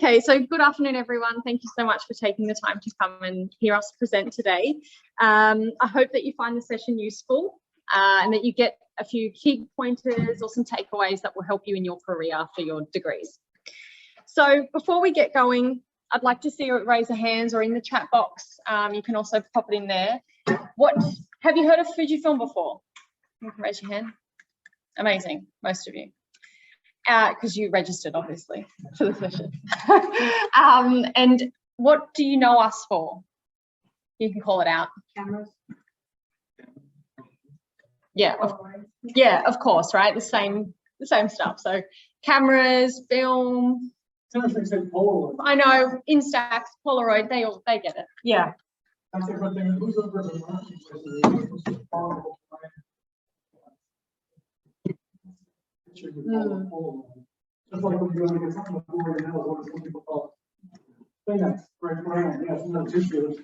Okay, so good afternoon, everyone. Thank you so much for taking the time to come and hear us present today. I hope that you find the session useful and that you get a few key pointers or some takeaways that will help you in your career for your degrees. So before we get going, I'd like to see you raise a hands or in the chat box. You can also pop it in there. Have you heard of FUJIFILM before? You can raise your hand. Amazing, most of you. Because you registered, obviously, for the session. And what do you know us for? You can call it out. Cameras. Yeah, of course, right? The same stuff. So cameras, film. I know, Instax, Polaroid, they get it. Yeah. Just like when you're going to get something before you know what some people call Kleenex, brand. Yes, no tissue.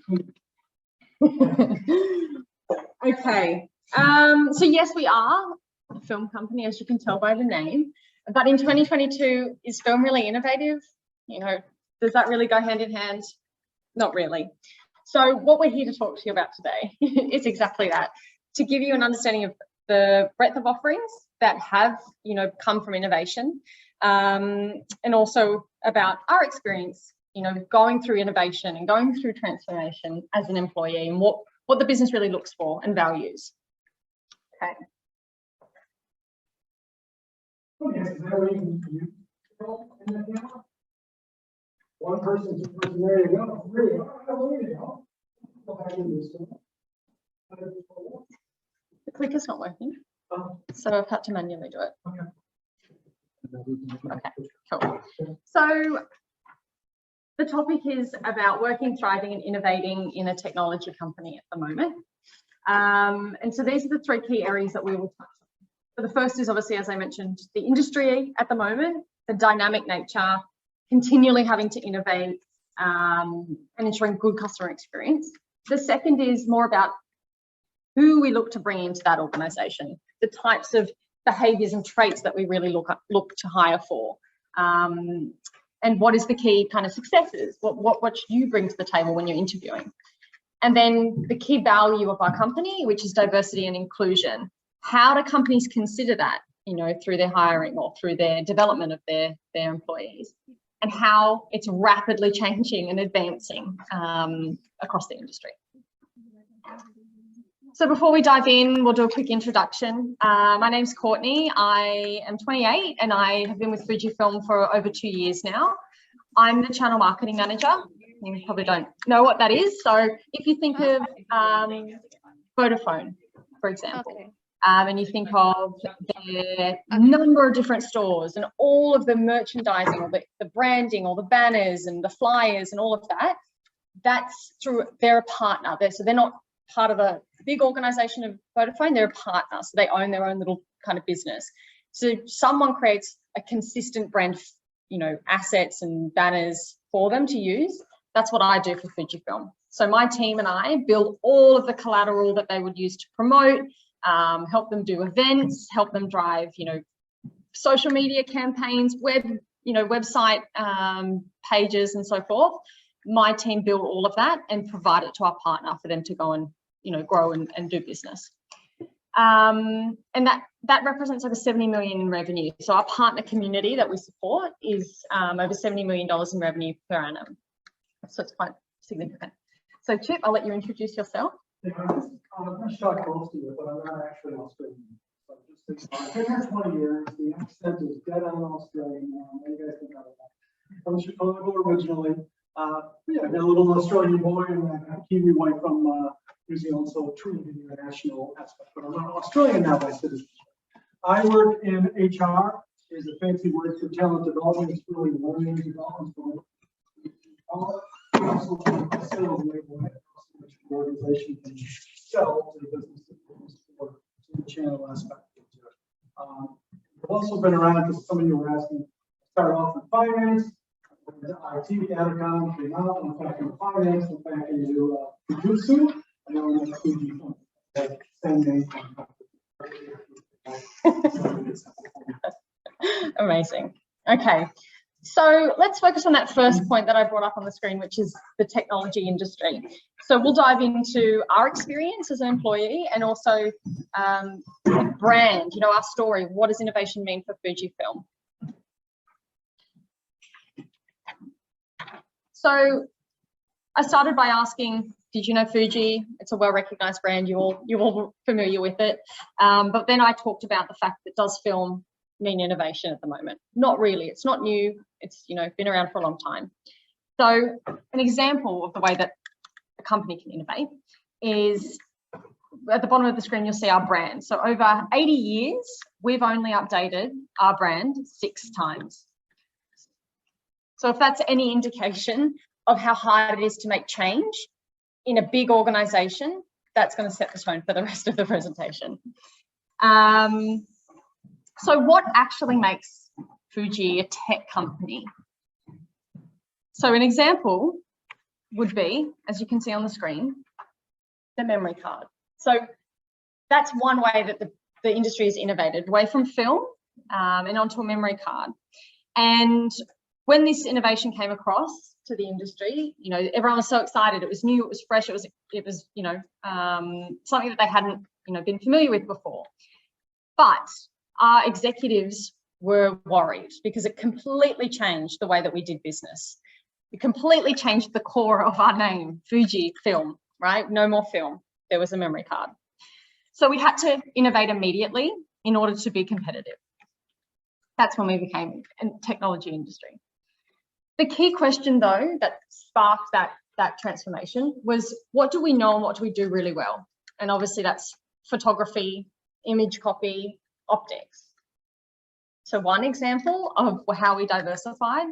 Okay. So yes, we are a film company, as you can tell by the name. But in 2022, is film really innovative? You know, does that really go hand in hand? Not really. So what we're here to talk to you about today is exactly that, to give you an understanding of the breadth of offerings that have, come from innovation, and also about our experience, going through innovation and going through transformation as an employee and what the business really looks for and values. Okay. One person, there you go. There you go. The clicker's not working, so I've had to manually do it. Okay, cool. So the topic is about working, thriving and innovating in a technology company at the moment. And so these are the three key areas that we will touch on. So the first is obviously, as I mentioned, the industry at the moment, the dynamic nature, continually having to innovate and ensuring good customer experience. The second is more about who we look to bring into that organisation, the types of behaviours and traits that we really look to hire for, and what is the key kind of successes, what should you bring to the table when you're interviewing. And then the key value of our company, which is diversity and inclusion. How do companies consider that, through their hiring or through their development of their employees, and how it's rapidly changing and advancing across the industry. So before we dive in, we'll do a quick introduction. My name's Courtney. I am 28 and I have been with FUJIFILM for over 2 years now. I'm the channel marketing manager. You probably don't know what that is. So if you think of Vodafone, for example, and you think of their number of different stores and all of the merchandising or the branding or the banners and the flyers and all of that, that's through, they're a partner. So they're not part of a big organization of Vodafone, they're a partner, so they own their own little kind of business. So someone creates a consistent brand, assets and banners for them to use. That's what I do for FUJIFILM. So my team and I build all of the collateral that they would use to promote, help them do events, help them drive, social media campaigns, website pages and so forth. My team build all of that and provide it to our partner for them to go and, grow and do business. And that represents over 70 million in revenue. So our partner community that we support is over $70 million in revenue per annum. So it's quite significant. So Chip, I'll let you introduce yourself. Yeah, I'm going to shock most of you, but I'm not actually Australian. So just I've been here 20 years. The accent is dead on Australian. What do you guys think of that? From Chicago originally. Yeah, I've got a little Australian boy and a Kiwi wife from New Zealand, so truly the international aspect. But I'm an Australian now by citizenship. I work in HR, is a fancy word for talent development. It's really learning development. Also, sales enablement, which the organization can sell to the business or to the channel aspect to it. I've also been around, because some of you were asking, started off in finance. IT, Adacom, came out, went back into finance, went back into Fujitsu, and now I'm at FUJIFILM. Same name. Amazing. Okay. So let's focus on that first point that I brought up on the screen, which is the technology industry. So we'll dive into our experience as an employee and also brand, you know, our story. What does innovation mean for Fujifilm? So I started by asking, did you know Fuji? It's a well-recognized brand. You're all familiar with it. But then I talked about the fact that does film mean innovation at the moment? Not really. It's not new. It's, you know, been around for a long time. So an example of the way that a company can innovate is at the bottom of the screen, you'll see our brand. So over 80 years, we've only updated our brand 6 times. So if that's any indication of how hard it is to make change in a big organization, that's going to set the tone for the rest of the presentation. So what actually makes Fuji a tech company? So an example would be, as you can see on the screen, the memory card. So that's one way that the industry has innovated, away from film and onto a memory card. And when this innovation came across to the industry, you know, everyone was so excited. It was new, it was fresh, it was you know, something that they hadn't, you know, been familiar with before. But our executives were worried because it completely changed the way that we did business. It completely changed the core of our name, FUJIFILM, right? No more film. There was a memory card. So we had to innovate immediately in order to be competitive. That's when we became a technology industry. The key question, though, that sparked that transformation was, what do we know and what do we do really well? And obviously that's photography, image copy, optics. So one example of how we diversified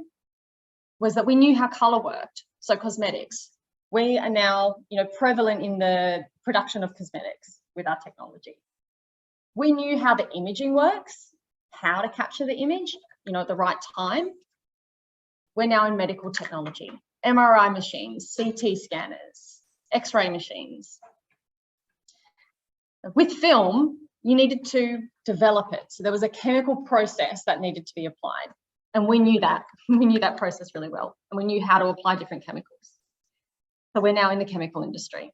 was that we knew how color worked. So cosmetics. We are now, you know, prevalent in the production of cosmetics with our technology. We knew how the imaging works, how to capture the image, you know, at the right time. We're now in medical technology, MRI machines, CT scanners, X-ray machines. With film, you needed to develop it. So there was a chemical process that needed to be applied. And we knew that. We knew that process really well. And we knew how to apply different chemicals. So we're now in the chemical industry.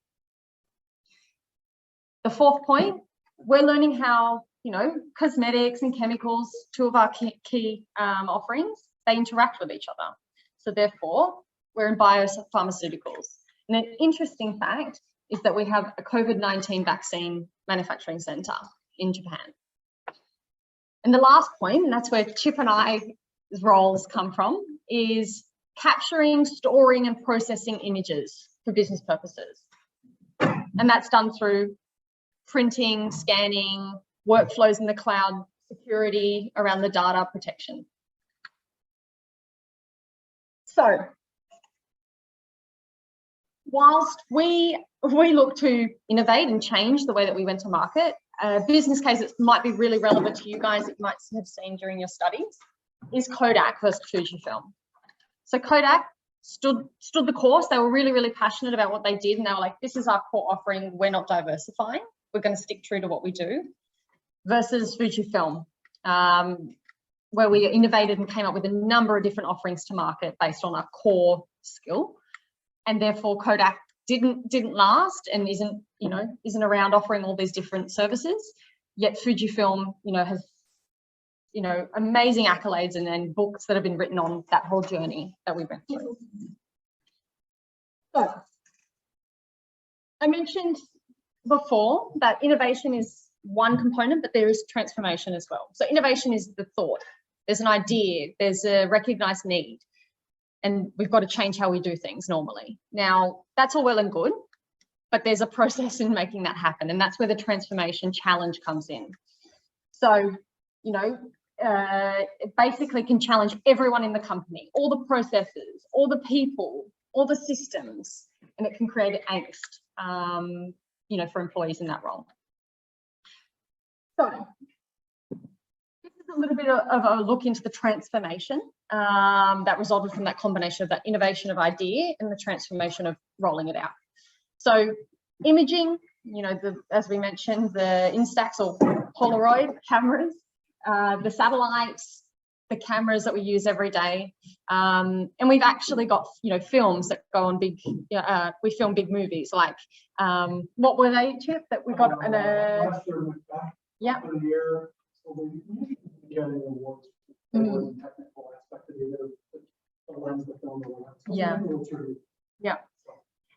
The fourth point, we're learning how, you know, cosmetics and chemicals, 2 of our key offerings, they interact with each other. So therefore, we're in biopharmaceuticals. And an interesting fact is that we have a COVID-19 vaccine manufacturing center in Japan. And the last point, and that's where Chip and I's roles come from, is capturing, storing and processing images for business purposes. And that's done through printing, scanning, workflows in the cloud, security around the data protection. So whilst we look to innovate and change the way that we went to market, a business case that might be really relevant to you guys, that you might have seen during your studies, is Kodak versus Fujifilm. So Kodak stood the course. They were really, really passionate about what they did, and they were like, this is our core offering. We're not diversifying. We're going to stick true to what we do. Versus Fujifilm, where we innovated and came up with a number of different offerings to market based on our core skill, and therefore Kodak didn't last and isn't around offering all these different services. Yet Fujifilm, you know, has, you know, amazing accolades and then books that have been written on that whole journey that we went through. So I mentioned before that innovation is one component, but there is transformation as well. So innovation is the thought. There's an idea, there's a recognized need, and we've got to change how we do things normally. Now, that's all well and good, but there's a process in making that happen, and that's where the transformation challenge comes in. So, you know, it basically can challenge everyone in the company, all the processes, all the people, all the systems, and it can create angst, you know, for employees in that role. So this is a little bit of a look into the transformation that resulted from that combination of that innovation of idea and the transformation of rolling it out. So imaging, you know, as we mentioned, the Instax or Polaroid cameras, the satellites, the cameras that we use every day. And we've actually got, films that go on big, we film big movies like, what were they, Chip, that we got in a, yeah. Year, so we getting awards for the technical aspect of the lens, the film, yeah. Yeah.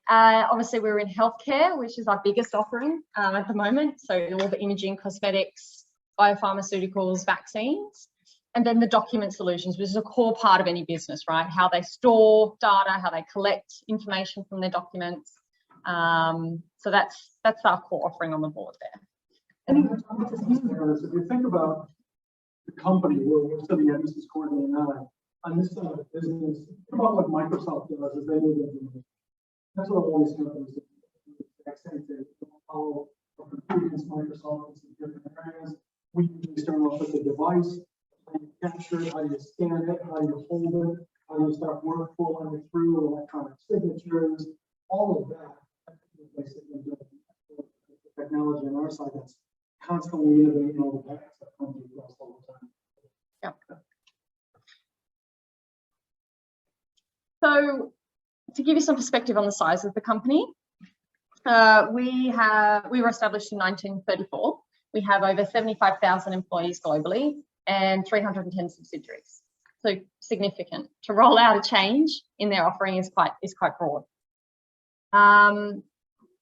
Obviously, we're in healthcare, which is our biggest offering at the moment. So all the imaging, cosmetics, biopharmaceuticals, vaccines, and then the document solutions, which is a core part of any business, right? How they store data, how they collect information from their documents. So that's our core offering on the board there. And if you think about the company, we're sitting at Mrs. Courtney and I, on this side of the business, about what Microsoft does is they do the, that's what all these companies do. They follow against Microsoft in some different areas. We usually start off with the device, how you capture it, how you scan it, how you hold it, how you start workflow through electronic signatures, all of that. Basically, the technology on our side that's constantly innovating all the packs that come to us all the time. Yeah. So, to give you some perspective on the size of the company, we were established in 1934. We have over 75,000 employees globally and 310 subsidiaries. So significant. To roll out a change in their offering is quite broad. And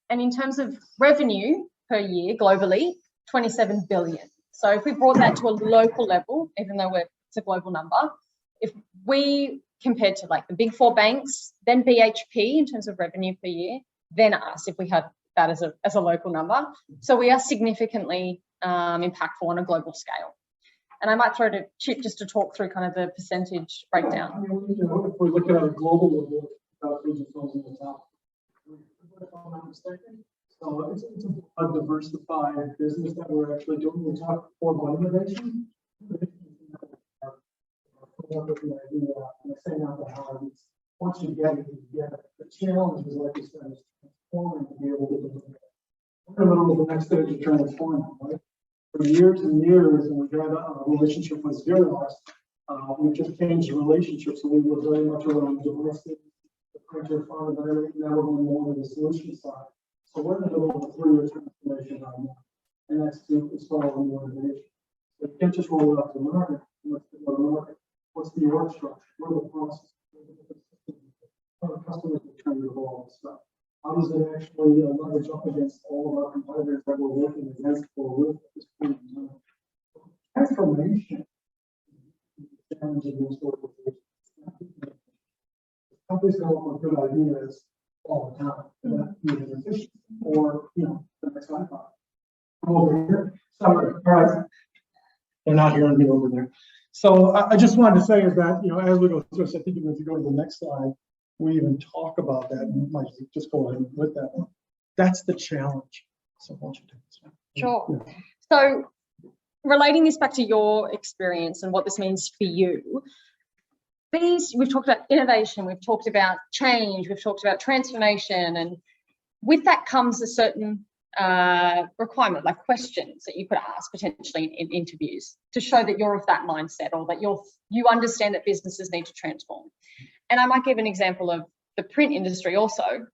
in terms of revenue per year globally, 27 billion. So if we brought that to a local level, even though it's a global number, if we compared to like the big four banks, then BHP in terms of revenue per year, then us if we had that as a local number. So we are significantly impactful on a global scale. And I might throw to Chip just to talk through kind of the percentage breakdown. I mean, if we're looking at a global level, about FUJIFILM's in the top. If I'm not mistaken. So it's a diversified business that we're actually doing. We talk about innovation. And I say not the hard. Once you get it, you get it. The challenge is, like you said, is transforming to be able to deliver it. We're in the middle of the next stage of transforming, right? For years and years, and we've had a relationship with Xerox. We've just changed the relationship, so we were very much around domestic, the printer farm, but now we're going more to the solution side. So we're in the middle of a 3-year transformation right now, and that's to install a new innovation. So you can't just roll it up to the market. What's the market? What's the org structure? What are the processes? How the customers are trying to evolve and stuff? How does it actually leverage up against all of our competitors that we're working against or with at this point in time? Transformation is the challenge of most organizations. Companies come up with good ideas all the time, that either efficient or the next iPod. Come over here. Sorry. All right. They're not hearing me over there. So I just wanted to say is that, as we go through this, I think if you go to the next slide, we even talk about that, and you might just go ahead with that one. That's the challenge. So why don't you take this one? Sure. Yeah. So relating this back to your experience and what this means for you, we've talked about innovation, we've talked about change, we've talked about transformation, and with that comes a certain requirement, like questions that you could ask potentially in interviews to show that you're of that mindset, or that you understand that businesses need to transform. And I might give an example of the print industry also.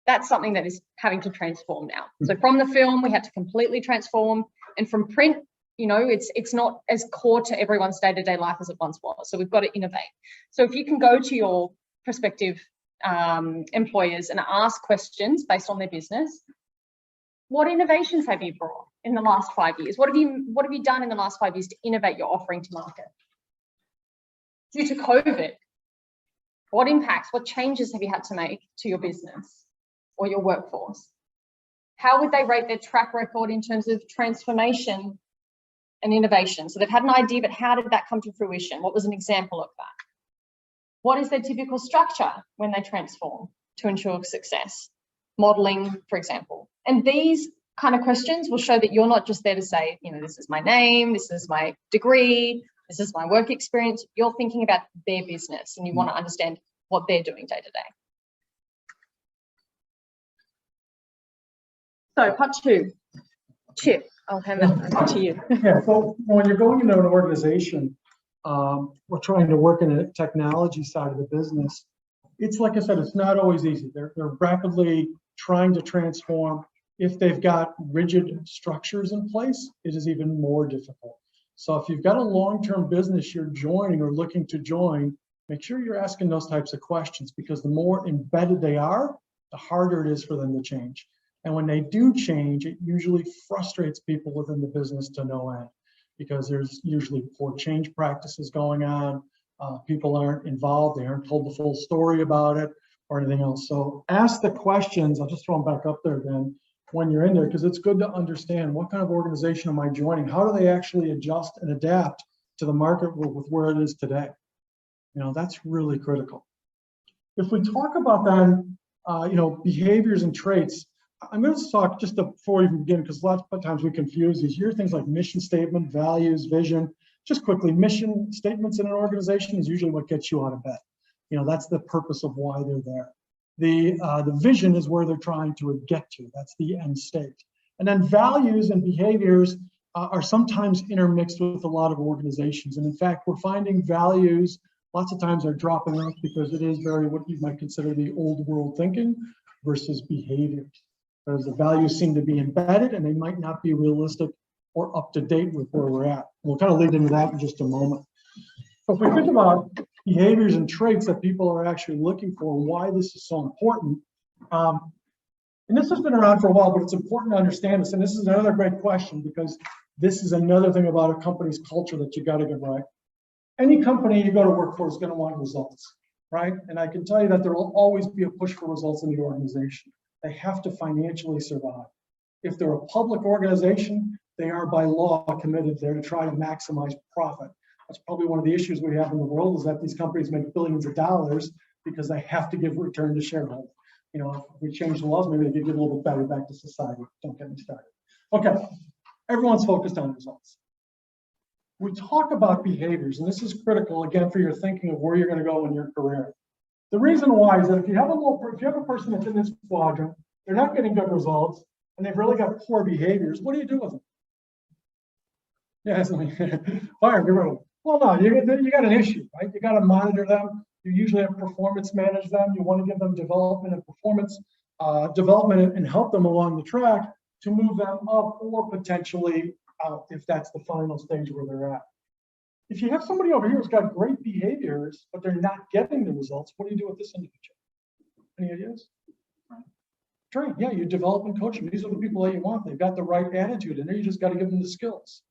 That's something that is having to transform now. So from the film, we had to completely transform, and from print, it's not as core to everyone's day-to-day life as it once was. So we've got to innovate. So if you can go to your prospective employers and ask questions based on their business, what innovations have you brought in the last 5 years? What have you done in the last 5 years to innovate your offering to market? Due to COVID, what impacts, what changes have you had to make to your business or your workforce? How would they rate their track record in terms of transformation and innovation? So they've had an idea, but how did that come to fruition? What was an example of that? What is their typical structure when they transform to ensure success? Modeling, for example. And these kind of questions will show that you're not just there to say, this is my name, this is my degree, this is my work experience. You're thinking about their business and you want to understand what they're doing day to day. So part 2, Chip, I'll hand that over to you. Yeah, so when you're going into an organization, we're trying to work in a technology side of the business. It's like I said, it's not always easy. They're rapidly trying to transform. If they've got rigid structures in place, it is even more difficult. So if you've got a long-term business you're joining or looking to join, make sure you're asking those types of questions, because the more embedded they are, the harder it is for them to change. And when they do change, it usually frustrates people within the business to no end, because there's usually poor change practices going on. People aren't involved, they aren't told the full story about it or anything else. So ask the questions. I'll just throw them back up there then when you're in there, because it's good to understand what kind of organization am I joining? How do they actually adjust and adapt to the market with where it is today? You know, that's really critical. If we talk about then, behaviors and traits, I'm going to talk just before we even begin, because lots of times we confuse these. You hear things like mission statement, values, vision. Just quickly, mission statements in an organization is usually what gets you out of bed. You know, that's the purpose of why they're there. The vision is where they're trying to get to. That's the end state. And then values and behaviors are sometimes intermixed with a lot of organizations. And in fact, we're finding values lots of times are dropping off because it is very what you might consider the old world thinking versus behaviors. Because the values seem to be embedded and they might not be realistic or up to date with where we're at. We'll kind of lead into that in just a moment. So if we think about behaviors and traits that people are actually looking for, why this is so important, and this has been around for a while, but it's important to understand this. And this is another great question, because this is another thing about a company's culture that you got to get right. Any company you go to work for is going to want results, right? And I can tell you that there will always be a push for results in the organization. They have to financially survive. If they're a public organization, they are by law committed there to try to maximize profit. That's probably one of the issues we have in the world, is that these companies make billions of dollars because they have to give return to shareholders. You know, if we change the laws, maybe they give a little bit better back to society. Don't get me started. Okay, everyone's focused on results. We talk about behaviors, and this is critical, again, for your thinking of where you're going to go in your career. The reason why is that if you have a person that's in this quadrant, they're not getting good results, and they've really got poor behaviors, what do you do with them? Yeah, fire, get rid of them. Well, no, you got an issue, right? You got to monitor them. You usually have performance manage them. You want to give them development and performance development and help them along the track to move them up or potentially out if that's the final stage where they're at. If you have somebody over here who's got great behaviors, but they're not getting the results, what do you do with this individual? Any ideas? Train, yeah, you develop and coach them. These are the people that you want. They've got the right attitude, and then you just got to give them the skills.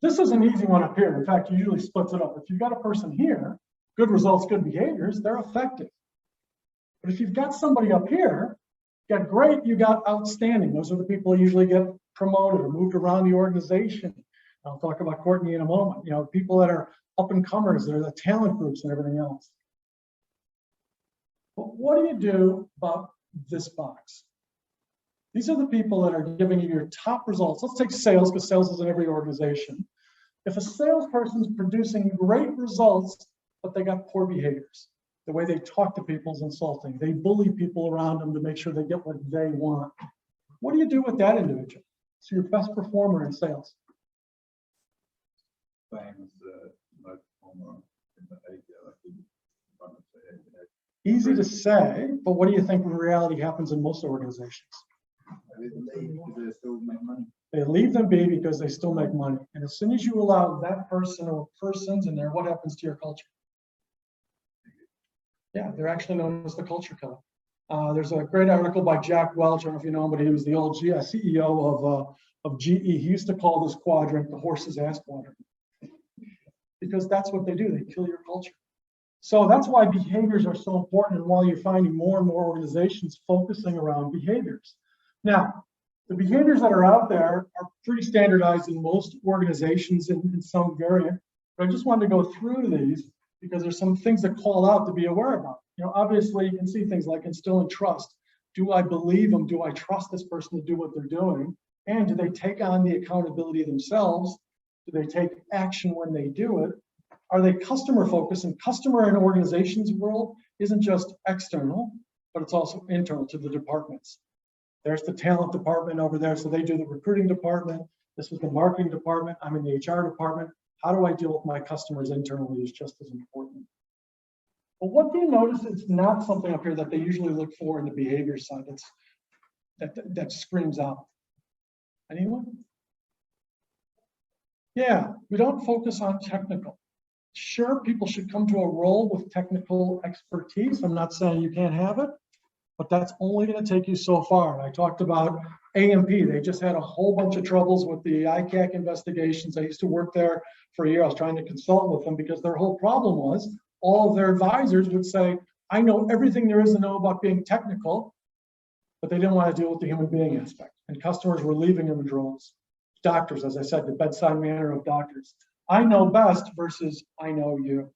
This is an easy one up here. In fact, you usually splits it up. If you've got a person here, good results, good behaviors, they're effective. But if you've got somebody up here, you got great, you got outstanding. Those are the people who usually get promoted or moved around the organization. I'll talk about Courtney in a moment. You know, people that are up and comers, they're the talent groups and everything else. But what do you do about this box? These are the people that are giving you your top results. Let's take sales, because sales is in every organization. If a salesperson is producing great results, but they got poor behaviors, the way they talk to people is insulting. They bully people around them to make sure they get what they want. What do you do with that individual? So your best performer in sales. Easy to say, but what do you think in reality happens in most organizations? They leave them be because they still make money. And as soon as you allow that person or persons in there, what happens to your culture? Yeah, they're actually known as the culture killer. There's a great article by Jack Welch. I don't know if you know him, but he was the old CEO of GE. He used to call this quadrant the horse's ass quadrant, because that's what they do. They kill your culture. So that's why behaviors are so important, and why you're finding more and more organizations focusing around behaviors. Now, the behaviors that are out there are pretty standardized in most organizations in some variant, but I just wanted to go through these because there's some things that call out to be aware about. You know, obviously you can see things like instilling trust. Do I believe them? Do I trust this person to do what they're doing? And do they take on the accountability themselves? Do they take action when they do it? Are they customer focused? And customer in organizations world isn't just external, but it's also internal to the departments. There's the talent department over there, so they do the recruiting department. This is the marketing department. I'm in the HR department. How do I deal with my customers internally is just as important. But what do you notice? It's not something up here that they usually look for in the behavior side. That screams out. Anyone? Yeah, we don't focus on technical. Sure, people should come to a role with technical expertise. I'm not saying you can't have it, but that's only going to take you so far. I talked about AMP. They just had a whole bunch of troubles with the ICAC investigations. I used to work there for a year. I was trying to consult with them because their whole problem was all of their advisors would say, I know everything there is to know about being technical, but they didn't want to deal with the human being aspect. And customers were leaving them in droves. Doctors, as I said, the bedside manner of doctors. I know best versus I know you.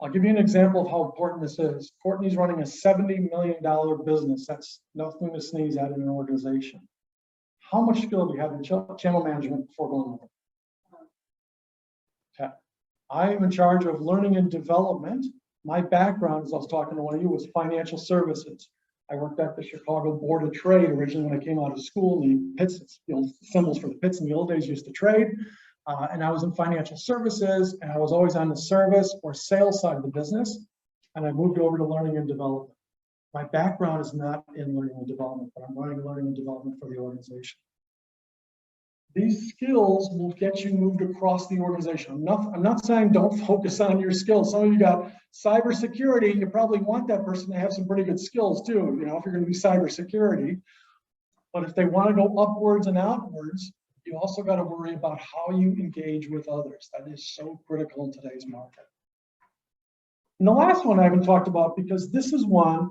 I'll give you an example of how important this is. Courtney's running a $70 million business. That's nothing to sneeze at in an organization. How much skill do you have in channel management before going over? Okay. I am in charge of learning and development. My background, as I was talking to one of you, was financial services. I worked at the Chicago Board of Trade originally when I came out of school. The pits, symbols for the pits in the old days used to trade. And I was in financial services, and I was always on the service or sales side of the business. And I moved over to learning and development. My background is not in learning and development, but I'm running learning and development for the organization. These skills will get you moved across the organization. I'm not saying don't focus on your skills. Some of you got cybersecurity. You probably want that person to have some pretty good skills too, you know, if you're going to be cybersecurity. But if they want to go upwards and outwards, you also got to worry about how you engage with others. That is so critical in today's market. And the last one I haven't talked about, because this is one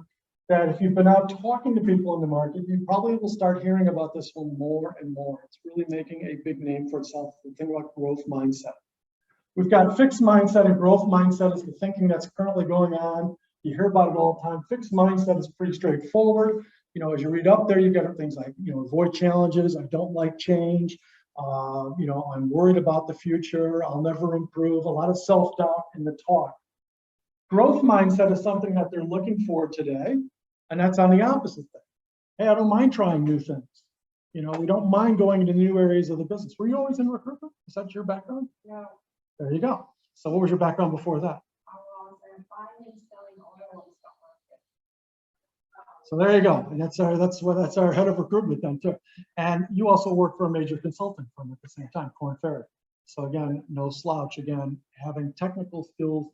that if you've been out talking to people in the market, you probably will start hearing about this one more and more. It's really making a big name for itself. The thing about growth mindset. We've got fixed mindset and growth mindset is the thinking that's currently going on. You hear about it all the time. Fixed mindset is pretty straightforward. You know, as you read up there, you get things like, you know, avoid challenges. I don't like change. You know, I'm worried about the future. I'll never improve. A lot of self-doubt in the talk. Growth mindset is something that they're looking for today. And that's on the opposite thing. Hey, I don't mind trying new things. You know, we don't mind going into new areas of the business. Were you always in recruitment? Is that your background? No. There you go. So what was your background before that? I was buying and selling oil and stock market. So there you go. And that's our head of recruitment then too. And you also work for a major consulting firm at the same time, Korn Ferry. So again, no slouch. Again, having technical skills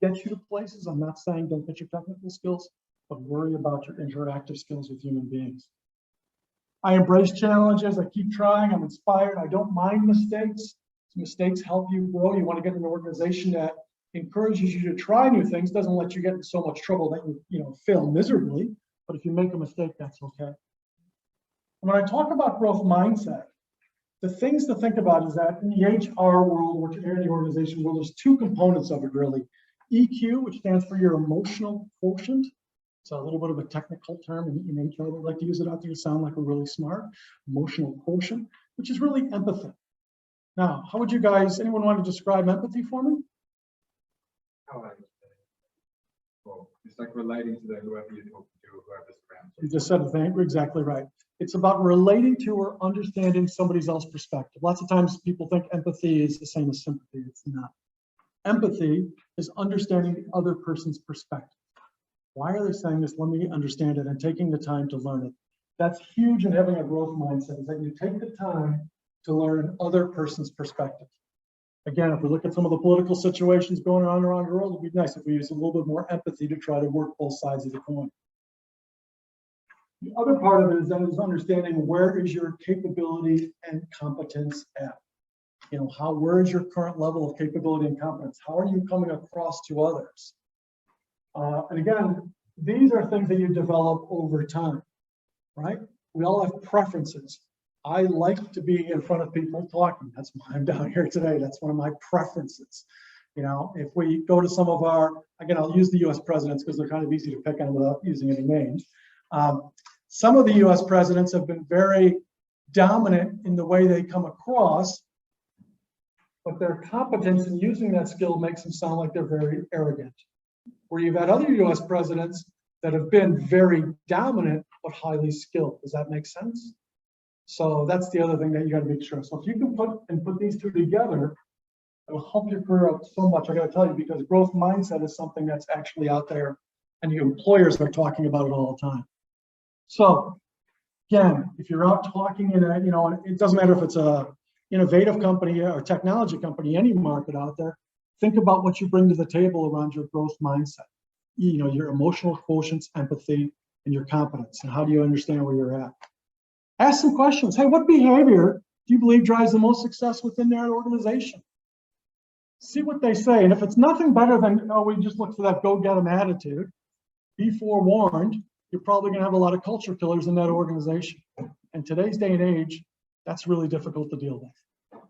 get you to places. I'm not saying don't get your technical skills, but worry about your interactive skills with human beings. I embrace challenges. I keep trying. I'm inspired. I don't mind mistakes. Mistakes help you grow. You want to get in an organization that encourages you to try new things, doesn't let you get in so much trouble that you fail miserably. But if you make a mistake, that's okay. And when I talk about growth mindset, the things to think about is that in the HR world, or in the organization world, there's two components of it really. EQ, which stands for your emotional quotient. It's a little bit of a technical term in HR. They like to use it out there to sound like we're really smart. Emotional quotient, which is really empathy. Now, how would you guys, anyone want to describe empathy for me? Well, it's like relating to whoever you're talking to, whoever's around. You just said the thing, you're exactly right. It's about relating to or understanding somebody else's perspective. Lots of times people think empathy is the same as sympathy. It's not. Empathy is understanding the other person's perspective. Why are they saying this? Let me understand it, and taking the time to learn it. That's huge in having a growth mindset, is that you take the time to learn other person's perspective. Again, if we look at some of the political situations going on around the world, it'd be nice if we use a little bit more empathy to try to work both sides of the coin. The other part of it is understanding where is your capability and competence at. You know, where is your current level of capability and competence? How are you coming across to others? And again, these are things that you develop over time, right? We all have preferences. I like to be in front of people talking. That's why I'm down here today. That's one of my preferences. You know, if we go to some of our, again, I'll use the US presidents because they're kind of easy to pick on without using any names. Some of the US presidents have been very dominant in the way they come across, but their competence in using that skill makes them sound like they're very arrogant. Where you've had other US presidents that have been very dominant, but highly skilled. Does that make sense? So that's the other thing that you got to make sure. So if you can put these two together, It'll help your career out so much. I got to tell you, because growth mindset is something that's actually out there, and your employers are talking about it all the time. So, again, if you're out talking in a, it doesn't matter if it's a innovative company or technology company, any market out there, think about what you bring to the table around your growth mindset. Your emotional quotients, empathy, and your competence, and how do you understand where you're at. Ask some questions. Hey, what behavior do you believe drives the most success within their organization? See what they say. And if it's nothing better than, we just look for that go-get-em attitude, be forewarned, you're probably going to have a lot of culture killers in that organization. In today's day and age, that's really difficult to deal with.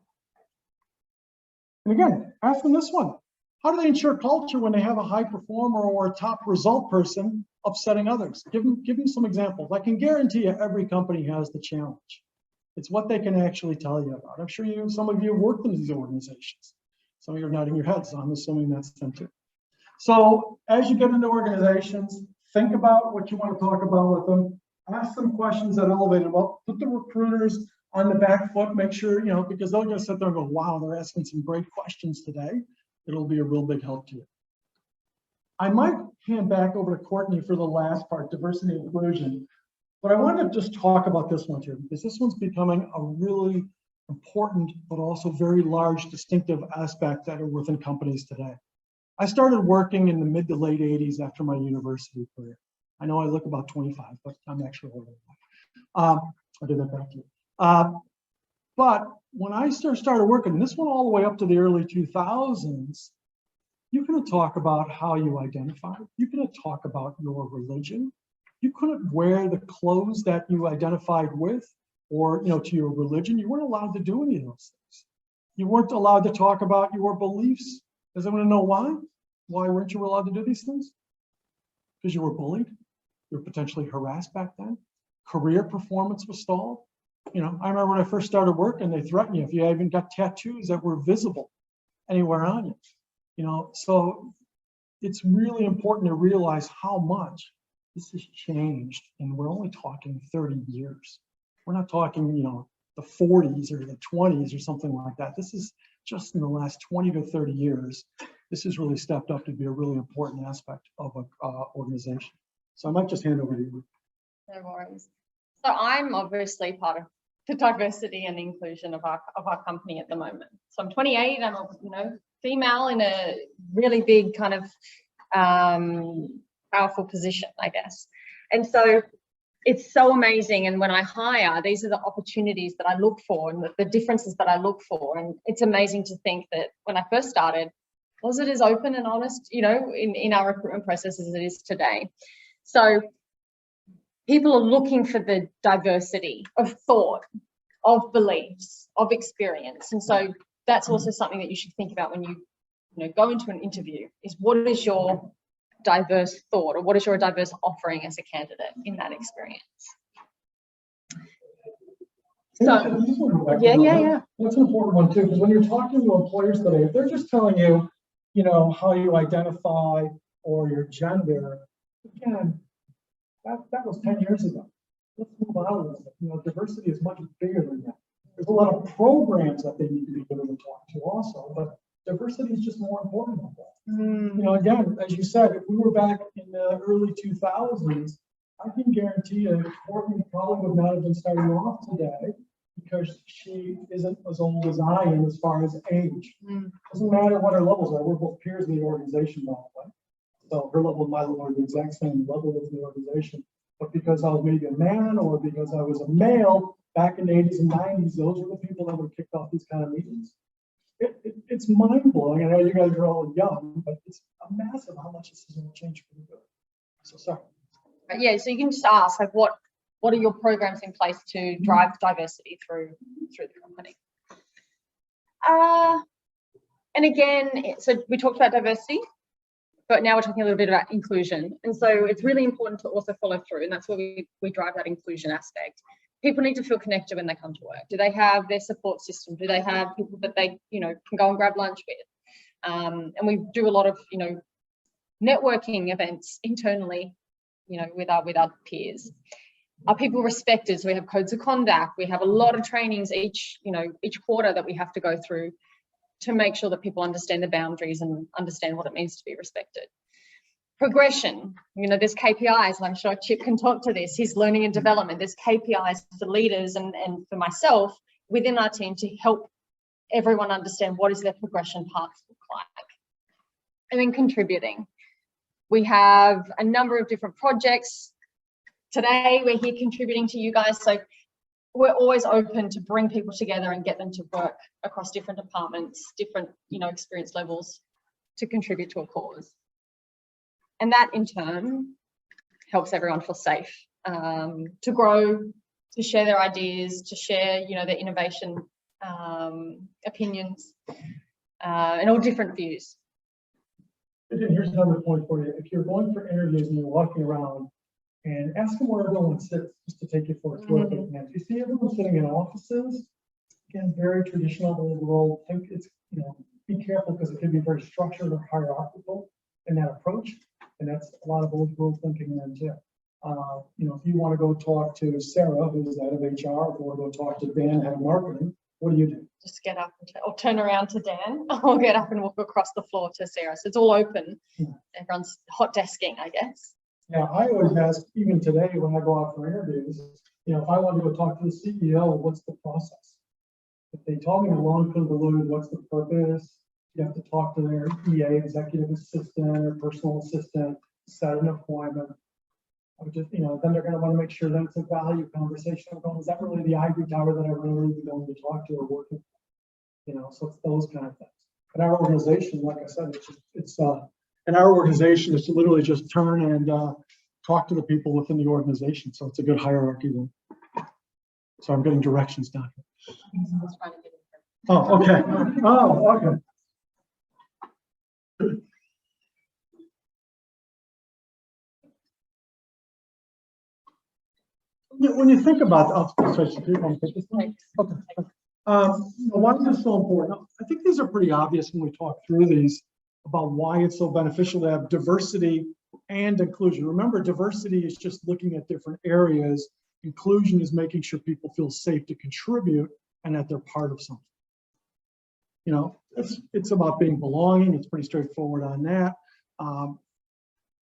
And again, ask them this one. How do they ensure culture when they have a high performer or a top result person upsetting others? Give them some examples. I can guarantee you every company has the challenge. It's what they can actually tell you about. I'm sure some of you have worked in these organizations. Some of you are nodding your heads, so I'm assuming that's them too. So as you get into organizations, think about what you want to talk about with them. Ask them questions that elevate them up. Put the recruiters on the back foot. Make sure, because they're going to sit there and go, wow, they're asking some great questions today. It'll be a real big help to you. I might hand back over to Courtney for the last part, diversity and inclusion. But I wanted to just talk about this one here, because this one's becoming a really important, but also very large distinctive aspect that are within companies today. I started working in the mid to late 80s after my university career. I know I look about 25, but I'm actually older than that. I did that back to you. But when I started working, and this went all the way up to the early 2000s, you couldn't talk about how you identify. You couldn't talk about your religion. You couldn't wear the clothes that you identified with, or to your religion. You weren't allowed to do any of those things. You weren't allowed to talk about your beliefs. Does anyone know why? Why weren't you allowed to do these things? Because you were bullied. You were potentially harassed back then. Career performance was stalled. I remember when I first started working, they threatened you if you even got tattoos that were visible anywhere on you. So it's really important to realize how much this has changed, and we're only talking 30 years. We're not talking, the 40s or the 20s or something like that. This is just in the last 20 to 30 years. This has really stepped up to be a really important aspect of an organization. So I might just hand over to you. No worries. So I'm obviously part of the diversity and inclusion of our company at the moment. So I'm 28. I'm a female in a really big kind of powerful position, I guess. And so it's so amazing. And when I hire, these are the opportunities that I look for and the differences that I look for. And it's amazing to think that when I first started, was it as open and honest, in our recruitment process as it is today? So people are looking for the diversity of thought, of beliefs, of experience. And so that's also something that you should think about when you go into an interview, is what is your diverse thought, or what is your diverse offering as a candidate in that experience? So yeah. That's an important one too, because when you're talking to employers today, if they're just telling you, how you identify or your gender, again, that was 10 years ago. Let's move on a little bit. Diversity is much bigger than that. There's a lot of programs that they need to be able to talk to also, but diversity is just more important than that. Again, as you said, if we were back in the early 2000s, I can guarantee you Courtney probably would not have been starting off today, because she isn't as old as I am as far as age. Doesn't matter what our levels are. We're both peers in the organization, by the way. So her level and my level are the exact same level within the organization. But because I was maybe a man, or because I was a male back in the 80s and 90s, those were the people that would have kicked off these kind of meetings. It's mind-blowing. I know you guys are all young, but it's massive how much this is going to change for the good. So sorry. Yeah, so you can just ask, what are your programs in place to drive diversity through the company? And again, so we talked about diversity, but now we're talking a little bit about inclusion. And so it's really important to also follow through, and that's where we drive that inclusion aspect. People need to feel connected when they come to work. Do they have their support system? Do they have people that they, can go and grab lunch with? And we do a lot of, networking events internally, with our peers. Are people respected? So we have codes of conduct. We have a lot of trainings each quarter that we have to go through. to make sure that people understand the boundaries and understand what it means to be respected. Progression, you know, there's KPIs, and I'm sure Chip can talk to this. He's learning and development. There's KPIs for leaders and for myself within our team to help everyone understand what is their progression path look like. And then contributing. We have a number of different projects. Today, we're here contributing to you guys. So we're always open to bring people together and get them to work across different departments, different, you know, experience levels to contribute to a cause. And that in turn helps everyone feel safe, to grow, to share their ideas, to share, you know, their innovation opinions, and all different views. And here's another point for you. If you're going for interviews and you're walking around, and ask them where everyone sits, just to take you for a tour. And if you see everyone sitting in offices, again, very traditional old world, think it's, you know, be careful because it can be very structured or hierarchical in that approach. And that's a lot of old world thinking then too. You know, if you want to go talk to Sarah, who's the head of HR, if you want to go talk to Dan, head of marketing, what do? Just get up or turn around to Dan, or get up and walk across the floor to Sarah. So it's all open. Everyone's hot desking, I guess. Yeah, I always ask, even today when I go out for interviews, you know, if I want to go talk to the CEO, what's the process? If they tell me long convoluted, what's the purpose? You have to talk to their EA, executive assistant or personal assistant, set an appointment. I would just, you know, then they're going to want to make sure that it's a value conversation. I'm going, is that really the ivory tower that I really be going to talk to or work with? You know, so it's those kind of things. In our organization, like I said, in our organization, it's literally just turn and talk to the people within the organization. So it's a good hierarchy then. So I'm getting directions down here. Oh, okay. Oh, okay. When you think about, why is this so important? I think these are pretty obvious when we talk through these about why it's so beneficial to have diversity and inclusion. Remember, diversity is just looking at different areas. Inclusion is making sure people feel safe to contribute and that they're part of something. You know, it's about being belonging. It's pretty straightforward on that.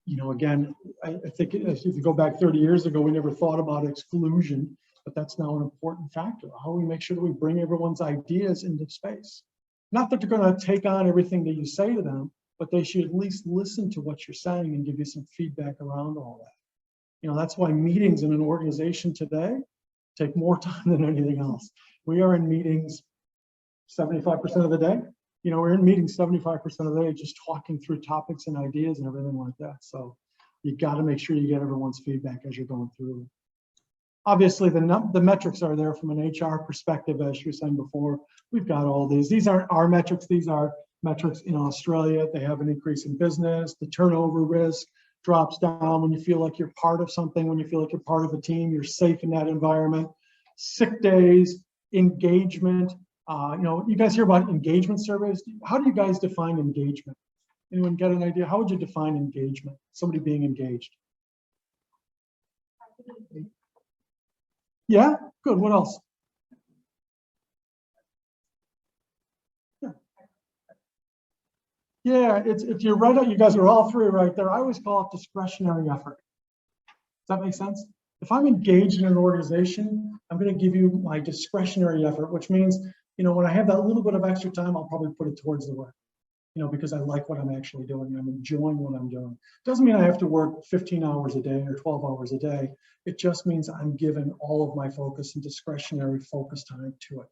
You know, again, I think if you go back 30 years ago, we never thought about exclusion, but that's now an important factor. How do we make sure that we bring everyone's ideas into space? Not that they're going to take on everything that you say to them, but they should at least listen to what you're saying and give you some feedback around all that. You know, that's why meetings in an organization today take more time than anything else. We are in meetings 75% of the day. You know, we're in meetings 75% of the day, just talking through topics and ideas and everything like that. So you got to make sure you get everyone's feedback as you're going through. Obviously, the metrics are there from an HR perspective, as you were saying before. We've got all these. These aren't our metrics. These are metrics in Australia. They have an increase in business. The turnover risk drops down when you feel like you're part of something, when you feel like you're part of a team, you're safe in that environment. Sick days, engagement. You know, you guys hear about engagement surveys. How do you guys define engagement? Anyone get an idea? How would you define engagement? Somebody being engaged. Yeah, good. What else? Yeah, it's if you read it, you guys are all three right there. I always call it discretionary effort. Does that make sense? If I'm engaged in an organization, I'm going to give you my discretionary effort, which means, you know, when I have that little bit of extra time, I'll probably put it towards the work, you know, because I like what I'm actually doing. I'm enjoying what I'm doing. Doesn't mean I have to work 15 hours a day or 12 hours a day. It just means I'm giving all of my focus and discretionary focus time to it.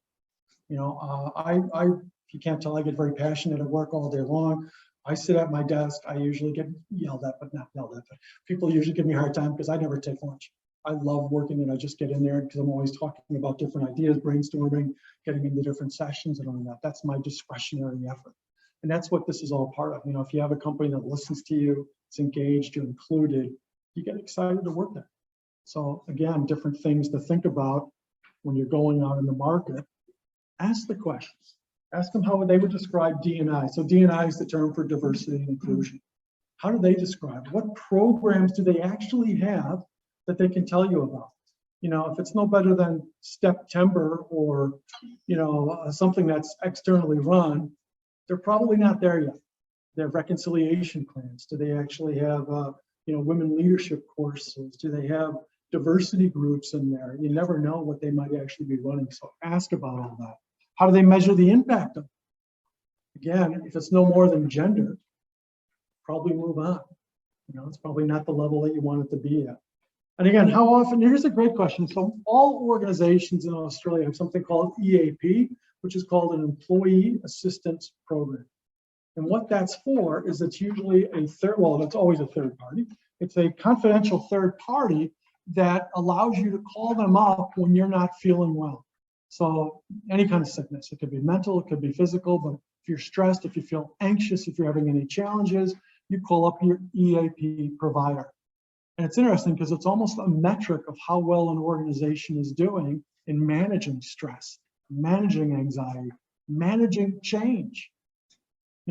You know, if you can't tell, I get very passionate at work all day long. I sit at my desk. I usually get yelled at, but not yelled at. But people usually give me a hard time because I never take lunch. I love working and I just get in there because I'm always talking about different ideas, brainstorming, getting into different sessions and all that. That's my discretionary effort. And that's what this is all part of. You know, if you have a company that listens to you, it's engaged, you're included, you get excited to work there. So again, different things to think about when you're going out in the market. Ask the questions. Ask them how they would describe D&I. So D&I is the term for diversity and inclusion. How do they describe it? What programs do they actually have that they can tell you about? You know, if it's no better than September or, you know, something that's externally run, They're probably not there yet. They have reconciliation plans. Do they actually have, women leadership courses? Do they have diversity groups in there? You never know what they might actually be running. So ask about all that. How do they measure the impact of it? Again, if it's no more than gender, probably move on. It's probably not the level that you want it to be at. And again, how often, here's a great question. So all organizations in Australia have something called EAP, which is called an Employee Assistance Program. And what that's for is it's usually it's always a third party. It's a confidential third party that allows you to call them up when you're not feeling well. So any kind of sickness, it could be mental, it could be physical, but if you're stressed, if you feel anxious, if you're having any challenges, you call up your EAP provider. And it's interesting because it's almost a metric of how well an organization is doing in managing stress, managing anxiety, managing change.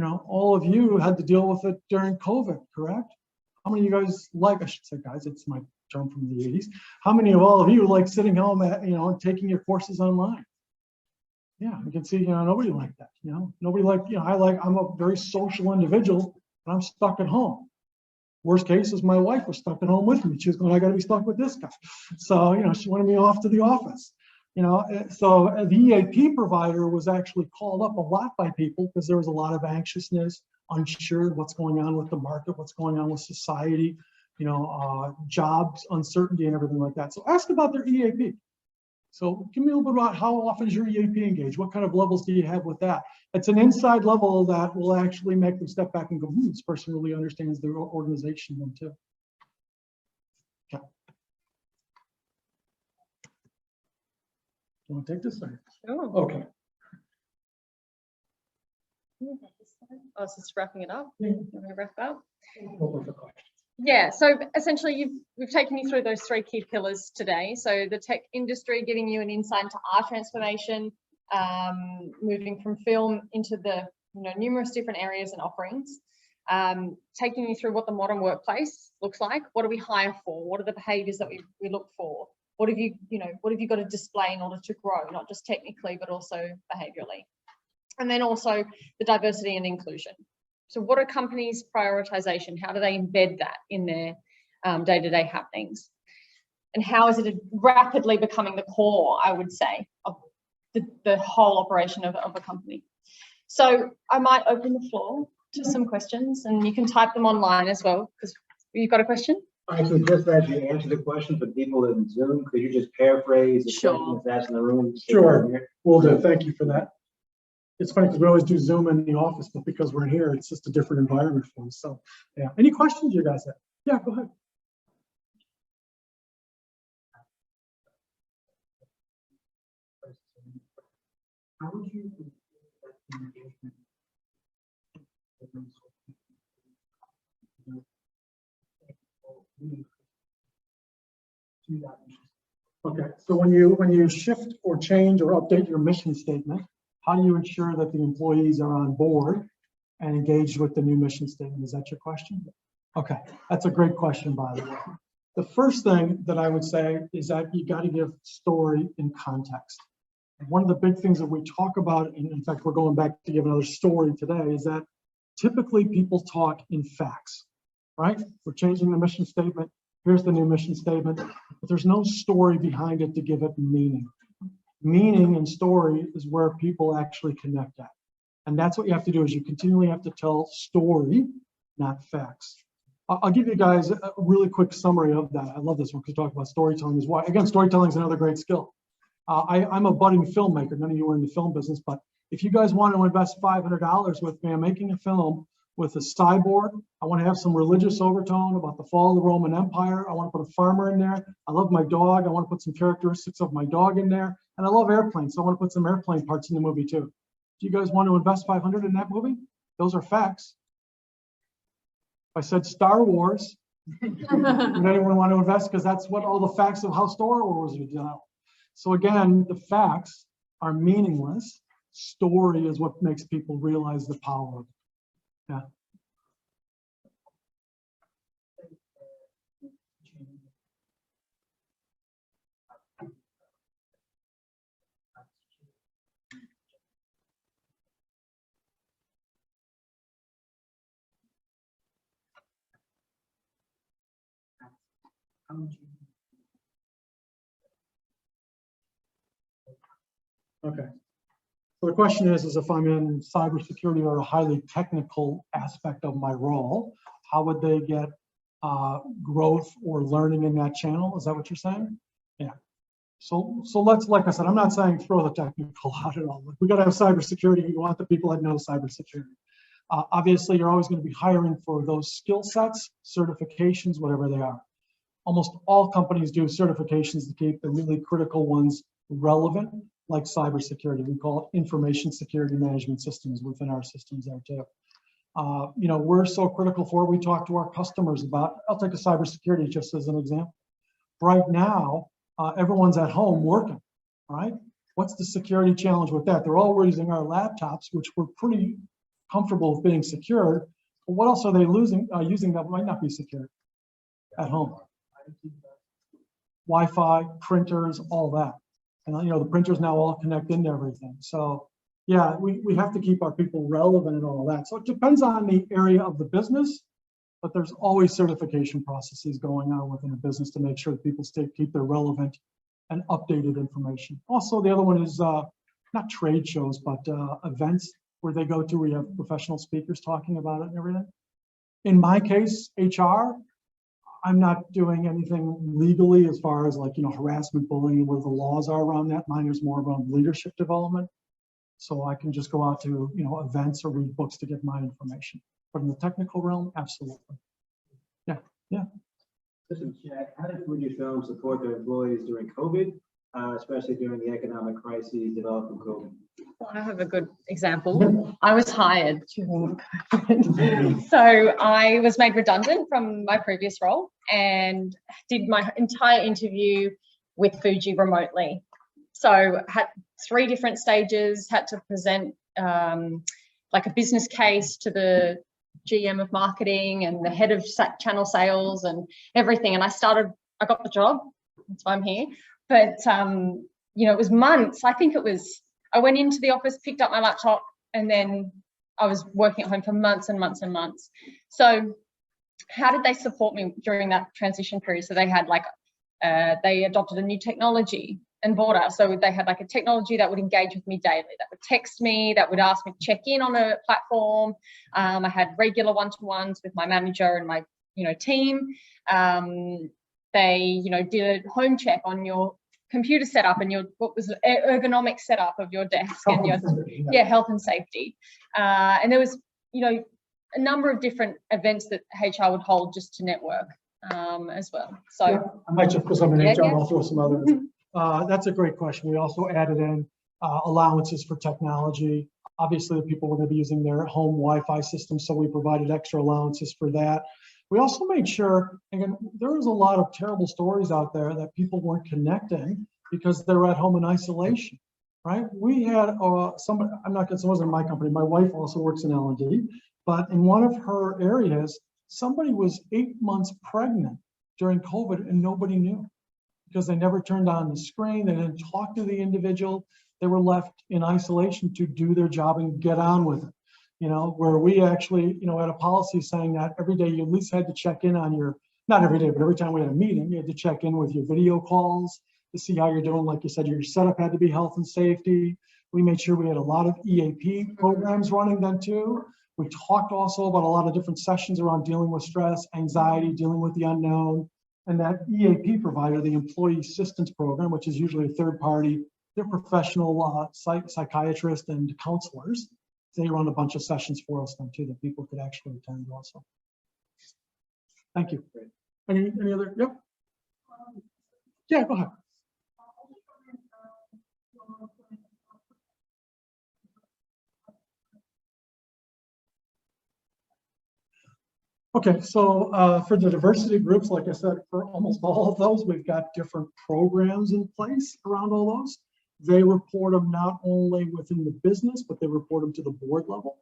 All of you had to deal with it during COVID, correct? How many of you guys I should say guys, it's my term from the 80s. How many of all of you like sitting home and taking your courses online? Yeah, you can see, nobody liked that, nobody liked, I'm a very social individual and I'm stuck at home. Worst case is my wife was stuck at home with me. She was going, I got to be stuck with this guy. So, she wanted me off to the office. So the EAP provider was actually called up a lot by people because there was a lot of anxiousness, unsure what's going on with the market, what's going on with society, jobs, uncertainty, and everything like that. So ask about their EAP. So give me a little bit about how often is your EAP engaged? What kind of levels do you have with that? It's an inside level that will actually make them step back and go, this person really understands their organization then too. Okay. You want to take this thing? Sure. Okay. I was just wrapping it up. Yeah. Let me wrap up. Open for questions. Yeah, so essentially we've taken you through those three key pillars today. So the tech industry, giving you an insight into our transformation, moving from film into the numerous different areas and offerings, taking you through what the modern workplace looks like. What do we hire for? What are the behaviours that we look for? What have you got to display in order to grow, not just technically, but also behaviourally? And then also the diversity and inclusion. So what are companies' prioritization? How do they embed that in their day-to-day happenings? And how is it rapidly becoming the core, I would say, of the whole operation of a company? So I might open the floor to some questions, and you can type them online as well, because you've got a question? Actually, just as you answer the question for people in Zoom, could you just paraphrase the question that's asked in the room? Sure, will do. Thank you for that. It's funny because we always do Zoom in the office, but because we're here, it's just a different environment for us. So, yeah. Any questions you guys have? Yeah, go ahead. How would you Okay, so when you shift or change or update your mission statement, how do you ensure that the employees are on board and engaged with the new mission statement? Is that your question? Okay, that's a great question, by the way. The first thing that I would say is that you got to give story in context. And one of the big things that we talk about, and in fact, we're going back to give another story today, is that typically people talk in facts, right? We're changing the mission statement. Here's the new mission statement, but there's no story behind it to give it meaning. Meaning and story is where people actually connect at. And that's what you have to do, is you continually have to tell story, not facts. I'll give you guys a really quick summary of that. I love this one because we talk about storytelling as well. Again, storytelling is another great skill. I'm a budding filmmaker. None of you are in the film business, but if you guys want to invest $500 with me, I'm making a film with a cyborg. I want to have some religious overtone about the fall of the Roman Empire. I want to put a farmer in there. I love my dog. I want to put some characteristics of my dog in there. And I love airplanes, so I want to put some airplane parts in the movie too. Do you guys want to invest $500 in that movie? Those are facts. If I said Star Wars, would anyone want to invest? Because that's what all the facts of how Star Wars is done. So again, the facts are meaningless. Story is what makes people realize the power of it. Yeah. Okay. So the question is if I'm in cybersecurity or a highly technical aspect of my role, how would they get growth or learning in that channel? Is that what you're saying? Yeah. So let's, like I said, I'm not saying throw the technical out at all. We got to have cybersecurity. You want the people that know cybersecurity. Obviously, you're always going to be hiring for those skill sets, certifications, whatever they are. Almost all companies do certifications to keep the really critical ones relevant, like cybersecurity. We call it information security management systems within our systems there too. You know, we're so critical for it. We talk to our customers about, I'll take a cybersecurity just as an example. Right now, everyone's at home working, right? What's the security challenge with that? They're all using our laptops, which we're pretty comfortable with being secured. But what else are they using that might not be secured at home? Wi-Fi, printers, all that. And you know, the printers now all connect into everything. So yeah, we have to keep our people relevant and all that. So it depends on the area of the business, but there's always certification processes going on within a business to make sure that people keep their relevant and updated information. Also, the other one is not trade shows, but events where they go to, we have professional speakers talking about it and everything. In my case, HR, I'm not doing anything legally as far as like, you know, harassment, bullying, where the laws are around that. Mine is more around leadership development. So I can just go out to, you know, events or read books to get my information. But in the technical realm, absolutely. Yeah, yeah. Listen, Jack, how did FUJIFILM support their employees during COVID, especially during the economic crises developed from COVID? Well, I have a good example. I was hired during COVID. So I was made redundant from my previous role and did my entire interview with Fuji remotely. So had 3 different stages, had to present like a business case to the GM of marketing and the head of channel sales and everything. And I got the job, that's why I'm here. But, you know, it was months. I went into the office, picked up my laptop, and then I was working at home for months and months and months. So how did they support me during that transition period? So they had like, they adopted a new technology and bought us. So they had like a technology that would engage with me daily, that would text me, that would ask me to check in on a platform. I had regular one-to-ones with my manager and my, you know, team. They, you know, did a home check on your computer setup and your, what was the ergonomic setup of your desk and your health and safety. And there was, you know, a number of different events that HR would hold just to network as well. So yeah, I might just, because I'm in HR, I'll throw some others. That's a great question. We also added in allowances for technology. Obviously, the people were going to be using their home Wi-Fi system, so we provided extra allowances for that. We also made sure, again, there was a lot of terrible stories out there that people weren't connecting because they were at home in isolation, right? We had somebody, I'm not going to, it wasn't in my company, my wife also works in L&D, but in one of her areas, somebody was 8 months pregnant during COVID and nobody knew because they never turned on the screen. They didn't talk to the individual. They were left in isolation to do their job and get on with it. You know, where we actually, you know, had a policy saying that every day you at least had to check in on your, not every day, but every time we had a meeting, you had to check in with your video calls to see how you're doing. Like you said, your setup had to be health and safety. We made sure we had a lot of EAP programs running then too. We talked also about a lot of different sessions around dealing with stress, anxiety, dealing with the unknown. And that EAP provider, the Employee Assistance Program, which is usually a third party, they're professional psychiatrists and counselors. They run a bunch of sessions for us then too that people could actually attend also. Thank you. Any other? Yep. Yeah, go ahead. Okay, so for the diversity groups, like I said, for almost all of those, we've got different programs in place around all those. They report them not only within the business, but they report them to the board level.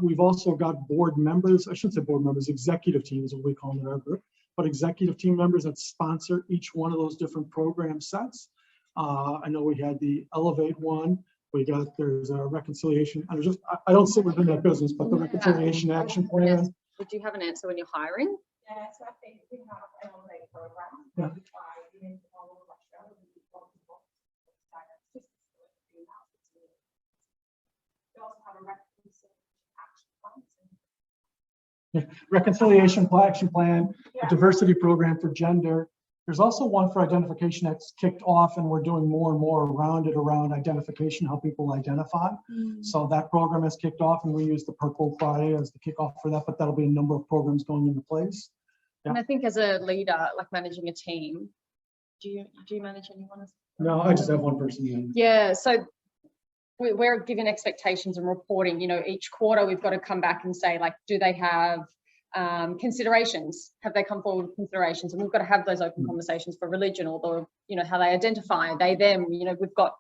We've also got board members, I shouldn't say board members, executive teams, what we call them in our group, but executive team members that sponsor each one of those different program sets. I know we had the Elevate one. There's a reconciliation. I don't sit within that business, but the reconciliation action plan. Would you have an answer when you're hiring? Yeah, so I think we have an Elevate program. reconciliation action plan, a diversity program for gender. There's also one for identification that's kicked off, and we're doing more and more around it, around identification, how people identify. So that program has kicked off, and we use the Purple Friday as the kickoff for that, but that'll be a number of programs going into place. And I think as a leader, like managing a team, do you manage anyone? No, I just have one person. Yeah, so we're given expectations and reporting. You know, each quarter we've got to come back and say, like, do they have considerations? Have they come forward with considerations? And we've got to have those open conversations for religion, or the, you know, how they identify, they, them. You know, we've got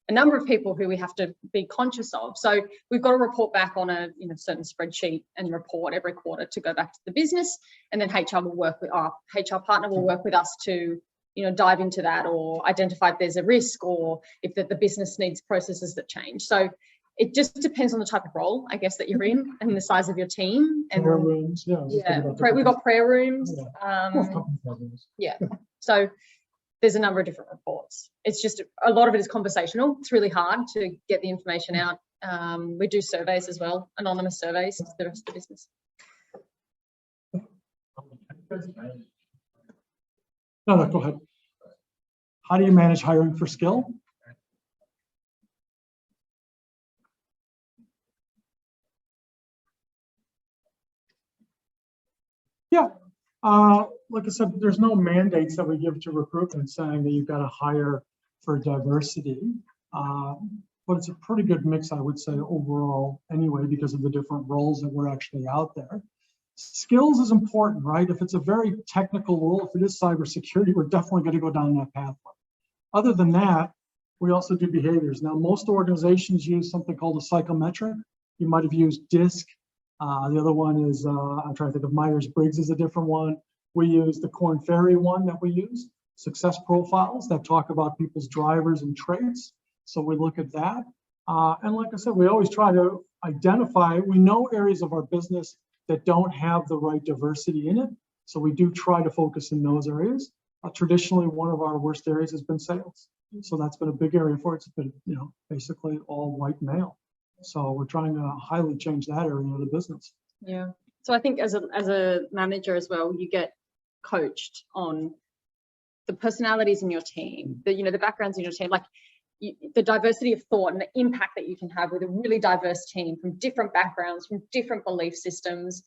a number of people who we have to be conscious of. So we've got to report back on a, you know, certain spreadsheet and report every quarter to go back to the business, and then HR will work with our HR partner will work with us to, you know, dive into that, or identify if there's a risk, or if the business needs processes that change. So it just depends on the type of role, I guess, that you're in, and the size of your team. And prayer rooms, yeah. We've got prayer rooms. Yeah. So there's a number of different reports. It's just a lot of it is conversational. It's really hard to get the information out. We do surveys as well, anonymous surveys to the rest of the business. No, go ahead. How do you manage hiring for skill? Yeah, like I said, there's no mandates that we give to recruitment saying that you've got to hire for diversity, but it's a pretty good mix, I would say, overall anyway, because of the different roles that we're actually out there. Skills is important, right? If it's a very technical role, if it is cybersecurity, we're definitely going to go down that pathway. Other than that, we also do behaviors. Now, most organizations use something called a psychometric. You might have used DISC. The other one is, I'm trying to think of Myers-Briggs is a different one. We use the Korn Ferry one that we use, success profiles that talk about people's drivers and traits. So we look at that. And like I said, we always try to identify, we know areas of our business that don't have the right diversity in it. So we do try to focus in those areas. Traditionally, one of our worst areas has been sales. So that's been a big area for it. It's been, you know, basically all white male. So we're trying to highly change that area of the business. Yeah. So I think as a manager as well, you get coached on the personalities in your team, the, you know, the backgrounds in your team, like the diversity of thought and the impact that you can have with a really diverse team from different backgrounds, from different belief systems,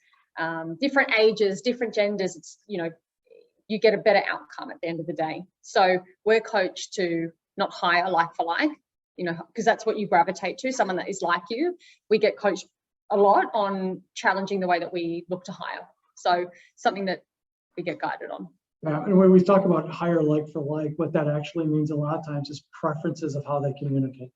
different ages, different genders. It's, you know, you get a better outcome at the end of the day. So we're coached to not hire like for like, you know, because that's what you gravitate to, someone that is like you. We get coached a lot on challenging the way that we look to hire. So something that we get guided on. Yeah, and when we talk about hire like for like, what that actually means a lot of times is preferences of how they communicate,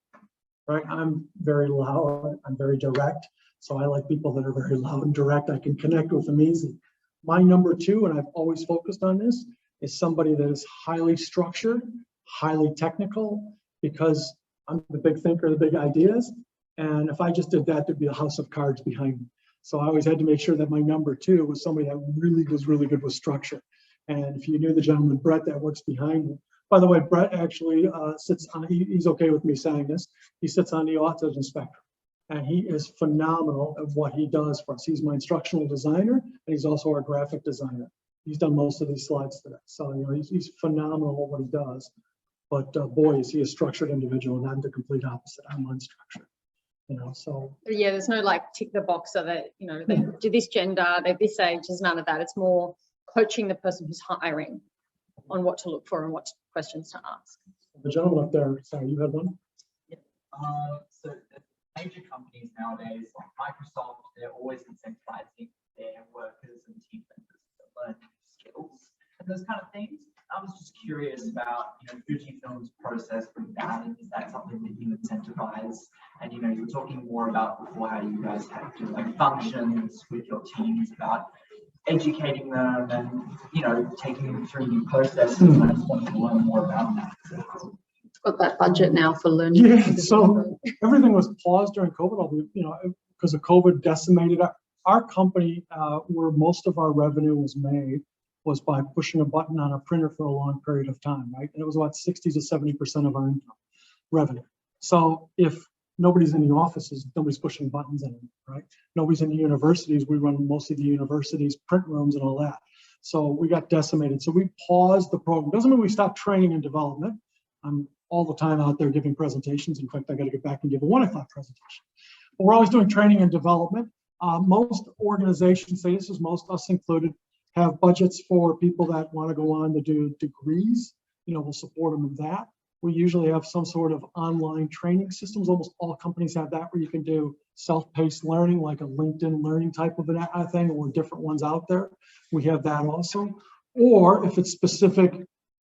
right? I'm very loud, I'm very direct. So I like people that are very loud and direct. I can connect with them easy. My number two, and I've always focused on this, is somebody that is highly structured, highly technical, because I'm the big thinker, the big ideas. And if I just did that, there'd be a house of cards behind me. So I always had to make sure that my number two was somebody that was really good with structure. And if you knew the gentleman, Brett, that works behind me. By the way, Brett actually sits on, he's okay with me saying this, he sits on the autism spectrum. And he is phenomenal at what he does for us. He's my instructional designer, and he's also our graphic designer. He's done most of these slides today. So, you know, he's phenomenal at what he does. But boy, is he a structured individual, and I'm the complete opposite. I'm unstructured. You know, so. Yeah, there's no like tick the box so that, you know, they do this gender, they're this age, there's none of that. It's more coaching the person who's hiring on what to look for and what questions to ask. The gentleman up there, sorry, you had one? Yeah. So the major companies nowadays, like Microsoft, they're always incentivizing their workers and team members to learn new skills and those kind of things. I was just curious about, you know, FUJIFILM's process with that, and is that something that you incentivize? And, you know, you're talking more about before how you guys have to like functions with your teams about educating them and, you know, taking them through new processes. I just wanted to learn more about that. Got that budget now for learning. Yeah, so everything was paused during COVID, you know, because of COVID decimated our company, where most of our revenue was made was by pushing a button on a printer for a long period of time, right? And it was about 60 to 70% of our income revenue. So if Nobody's in the offices, nobody's pushing buttons anymore, right? Nobody's in the universities. We run most of the universities' print rooms and all that. So we got decimated. So we paused the program. Doesn't mean we stopped training and development. I'm all the time out there giving presentations. In fact, I got to get back and give a 1 o'clock presentation. But we're always doing training and development. Most organizations, say this is most, us included, have budgets for people that want to go on to do degrees. You know, we'll support them in that. We usually have some sort of online training systems. Almost all companies have that, where you can do self-paced learning, like a LinkedIn learning type of a thing, or different ones out there. We have that also. Or if it's specific,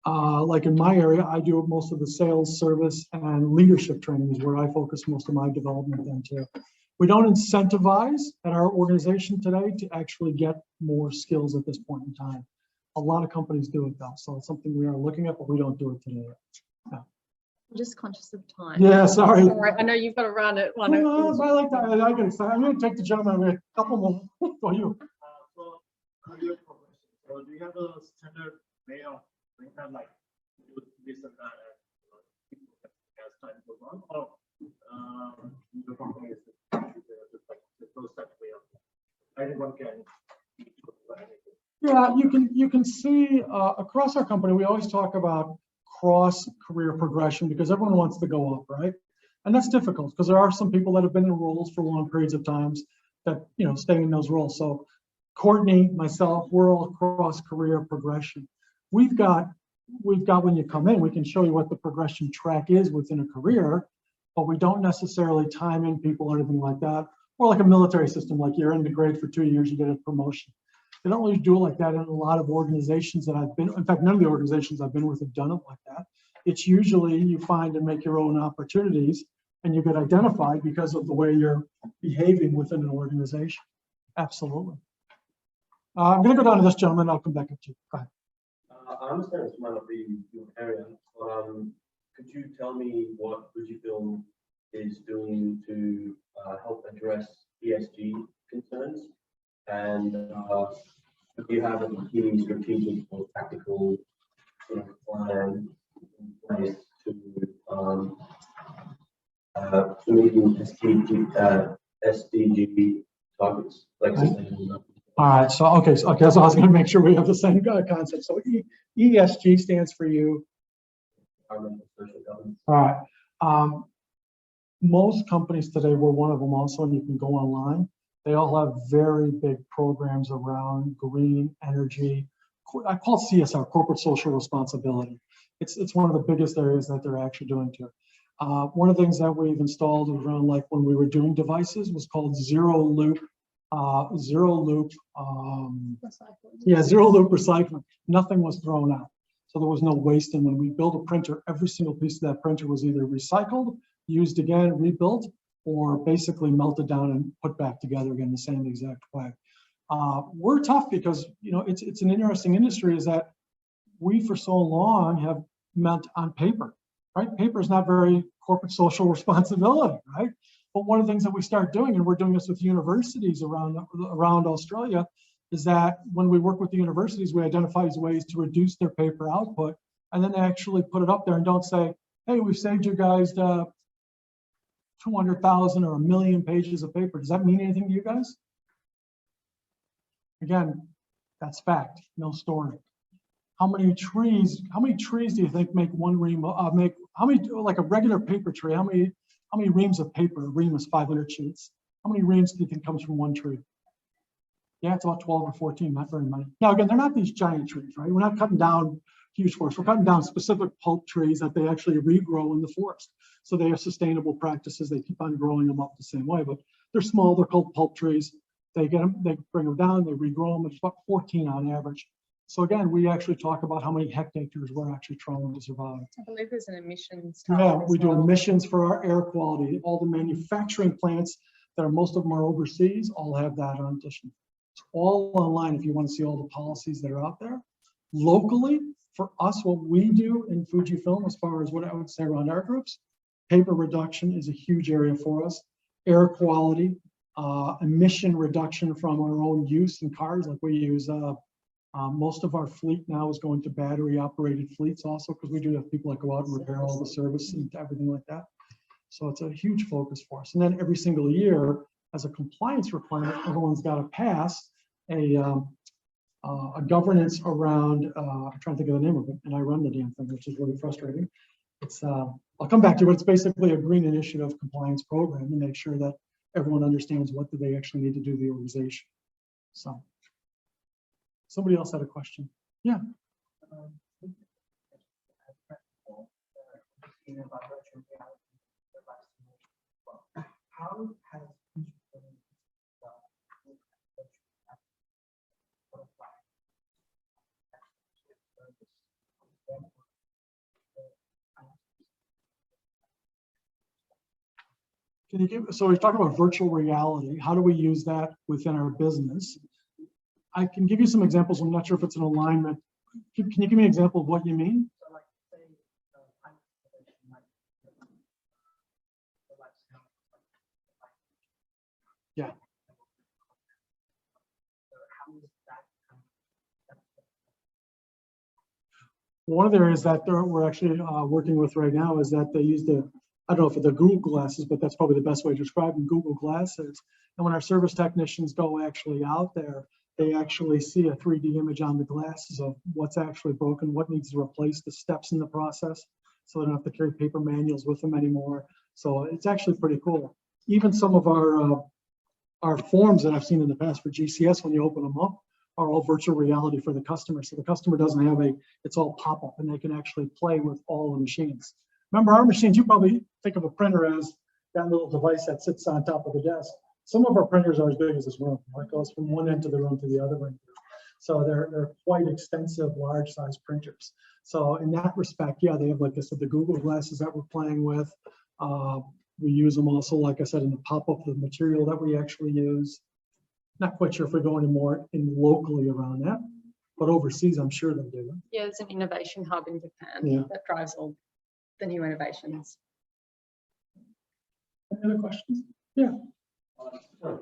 like in my area, I do most of the sales, service, and leadership training is where I focus most of my development then too. We don't incentivize at our organization today to actually get more skills at this point in time. A lot of companies do it though, so it's something we are looking at, but we don't do it today. I'm just conscious of time. Yeah, sorry. I know you've got to run it. I like that. I can say, I'm going to take the gentleman with a couple more for you. So, career progression. So, do you have a standard way of doing that, like do this and that, as time goes on, or the company is just like the process way of anyone can? Yeah, you can see across our company, we always talk about cross career progression because everyone wants to go up, right? And that's difficult because there are some people that have been in roles for long periods of times that, you know, stay in those roles. So Courtney, myself, we're all cross career progression. We've got when you come in, we can show you what the progression track is within a career, but we don't necessarily time in people or anything like that. Or like a military system, like you're in the grade for 2 years, you get a promotion. They don't really do it like that in a lot of organizations that I've been, in fact, none of the organizations I've been with have done it like that. It's usually you find and make your own opportunities and you get identified because of the way you're behaving within an organization. Absolutely. I'm going to go down to this gentleman. I'll come back up to you. Go ahead. I understand it's might not be your area. Could you tell me what FUJIFILM is doing to help address ESG concerns? And do you have a key strategic or tactical sort of plan in place to meeting SDG targets, like sustainable? All right, so okay, so I was going to make sure we have the same concept. So ESG stands for you. Environmental, social governance. All right. Most companies today, we're one of them also, and you can go online. They all have very big programs around green energy. I call it CSR, corporate social responsibility. It's one of the biggest areas that they're actually doing too. One of the things that we've installed around, like when we were doing devices, was called zero loop recycling. Nothing was thrown out. So there was no waste. And when we built a printer, every single piece of that printer was either recycled, used again, rebuilt, or basically melted down and put back together again the same exact way. We're tough because, you know, it's an interesting industry, is that we for so long have meant on paper, right? Paper is not very corporate social responsibility, right? But one of the things that we start doing, and we're doing this with universities around Australia, is that when we work with the universities, we identify ways to reduce their paper output, and then they actually put it up there and don't say, hey, we've saved you guys 200,000 or 1 million pages of paper. Does that mean anything to you guys? Again, that's fact, no story. How many trees do you think make one ream, like a regular paper tree, how many reams of paper? A ream is 500 sheets. How many reams do you think comes from one tree? Yeah, it's about 12 or 14, not very many. Now, again, they're not these giant trees, right? We're not cutting down huge forests. We're cutting down specific pulp trees that they actually regrow in the forest. So they have sustainable practices. They keep on growing them up the same way, but they're small. They're called pulp trees. They get them, they bring them down, they regrow them. It's about 14 on average. So again, we actually talk about how many hectares we're actually trying to survive. I believe there's an emissions. Yeah, we do emissions for our air quality. All the manufacturing plants that are, most of them are overseas, all have that on addition. It's all online if you want to see all the policies that are out there. Locally, for us, what we do in FUJIFILM, as far as what I would say around our groups, paper reduction is a huge area for us. Air quality, emission reduction from our own use in cars, like we use most of our fleet now is going to battery operated fleets also, because we do have people that go out and repair all the service and everything like that. So it's a huge focus for us. And then every single year, as a compliance requirement, everyone's got to pass a governance around, I'm trying to think of the name of it, and I run the damn thing, which is really frustrating. It's, I'll come back to it, but it's basically a green initiative compliance program to make sure that everyone understands what do they actually need to do the organization. So, somebody else had a question. Yeah. How has Can you give, so we're talking about virtual reality. How do we use that within our business? I can give you some examples. I'm not sure if it's an alignment. Can you give me an example of what you mean? So like say Yeah. One of the areas that we're actually working with right now is that they use the, I don't know if the Google glasses, but that's probably the best way to describe them, Google glasses. And when our service technicians go actually out there, they actually see a 3D image on the glasses of what's actually broken, what needs to replace, the steps in the process, so they don't have to carry paper manuals with them anymore. So it's actually pretty cool. Even some of our forms that I've seen in the past for GCS, when you open them up, are all virtual reality for the customer. So the customer doesn't have it's all pop-up, and they can actually play with all the machines. Remember our machines, you probably think of a printer as that little device that sits on top of the desk. Some of our printers are as big as this room. It goes from one end of the room to the other end. So they're quite extensive, large size printers. So in that respect, yeah, they have, like I said, the Google glasses that we're playing with. We use them also, like I said, in the pop-up, the material that we actually use. Not quite sure if we're going more in locally around that, but overseas, I'm sure they do. Yeah, there's an innovation hub in Japan that drives all the new innovations. Any other questions? Yeah.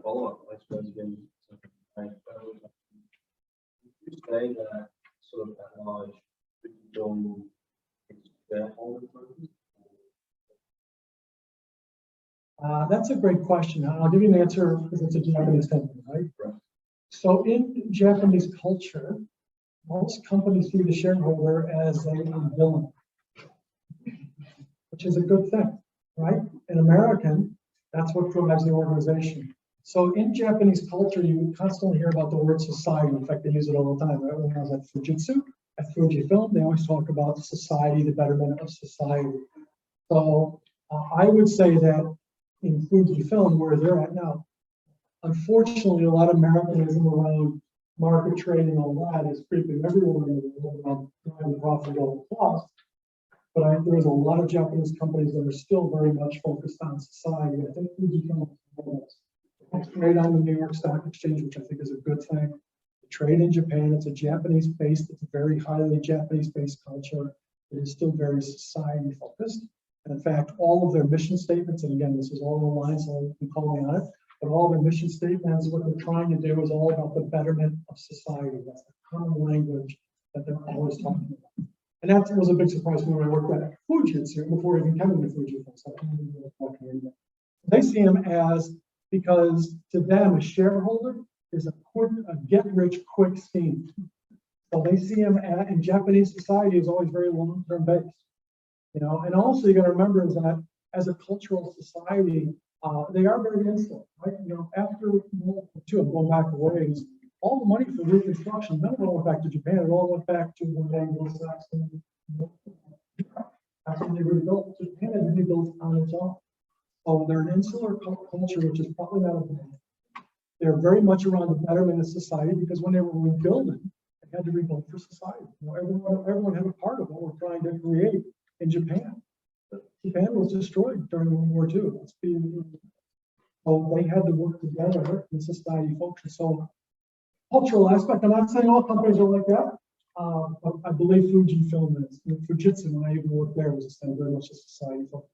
Follow up, I suppose, again. You say that sort of that large film shareholder focus? That's a great question. I'll give you an answer because it's a Japanese company, right? Right. So in Japanese culture, most companies see the shareholder as a villain, which is a good thing, right? In American, that's what drives the organization. So in Japanese culture, you constantly hear about the word society. In fact, they use it all the time. Right? When I was at Fujitsu, at FUJIFILM, they always talk about society, the betterment of society. So I would say that in FUJIFILM, where they're at now, unfortunately, a lot of Americanism around market trading and all that is creeping everywhere in the world around driving profit at all costs. But there's a lot of Japanese companies that are still very much focused on society. I think FUJIFILM trade on the New York Stock Exchange, which I think is a good thing. The trade in Japan, it's a Japanese-based, it's a very highly Japanese-based culture. It is still very society-focused. And in fact, all of their mission statements, and again, this is all online, so you can call me on it, but all their mission statements, what they're trying to do is all about the betterment of society. That's the common language that they're always talking about. And that was a big surprise when I worked at Fujitsu before even coming to Fujitsu. So they see them as, because to them, a shareholder is a get-rich-quick scheme. So they see them in Japanese society is always very long-term based. You know, and also you got to remember is that as a cultural society, they are very insular, right? You know, after World War II, I'm going back a ways, all the money for reconstruction, none of it went back to Japan. It all went back to when Anglo-Saxon. That's when they rebuilt. Japan had rebuilt on its own. So they're an insular culture, which is probably not a bad. They're very much around the betterment of society because when they were rebuilding, they had to rebuild for society. You know, everyone had a part of what we're trying to create in Japan. Japan was destroyed during World War II. So they had to work together in society function. So cultural aspect, I'm not saying all companies are like that, but I believe Fujifilm is. Fujitsu, when I even worked there, was very much a society focus.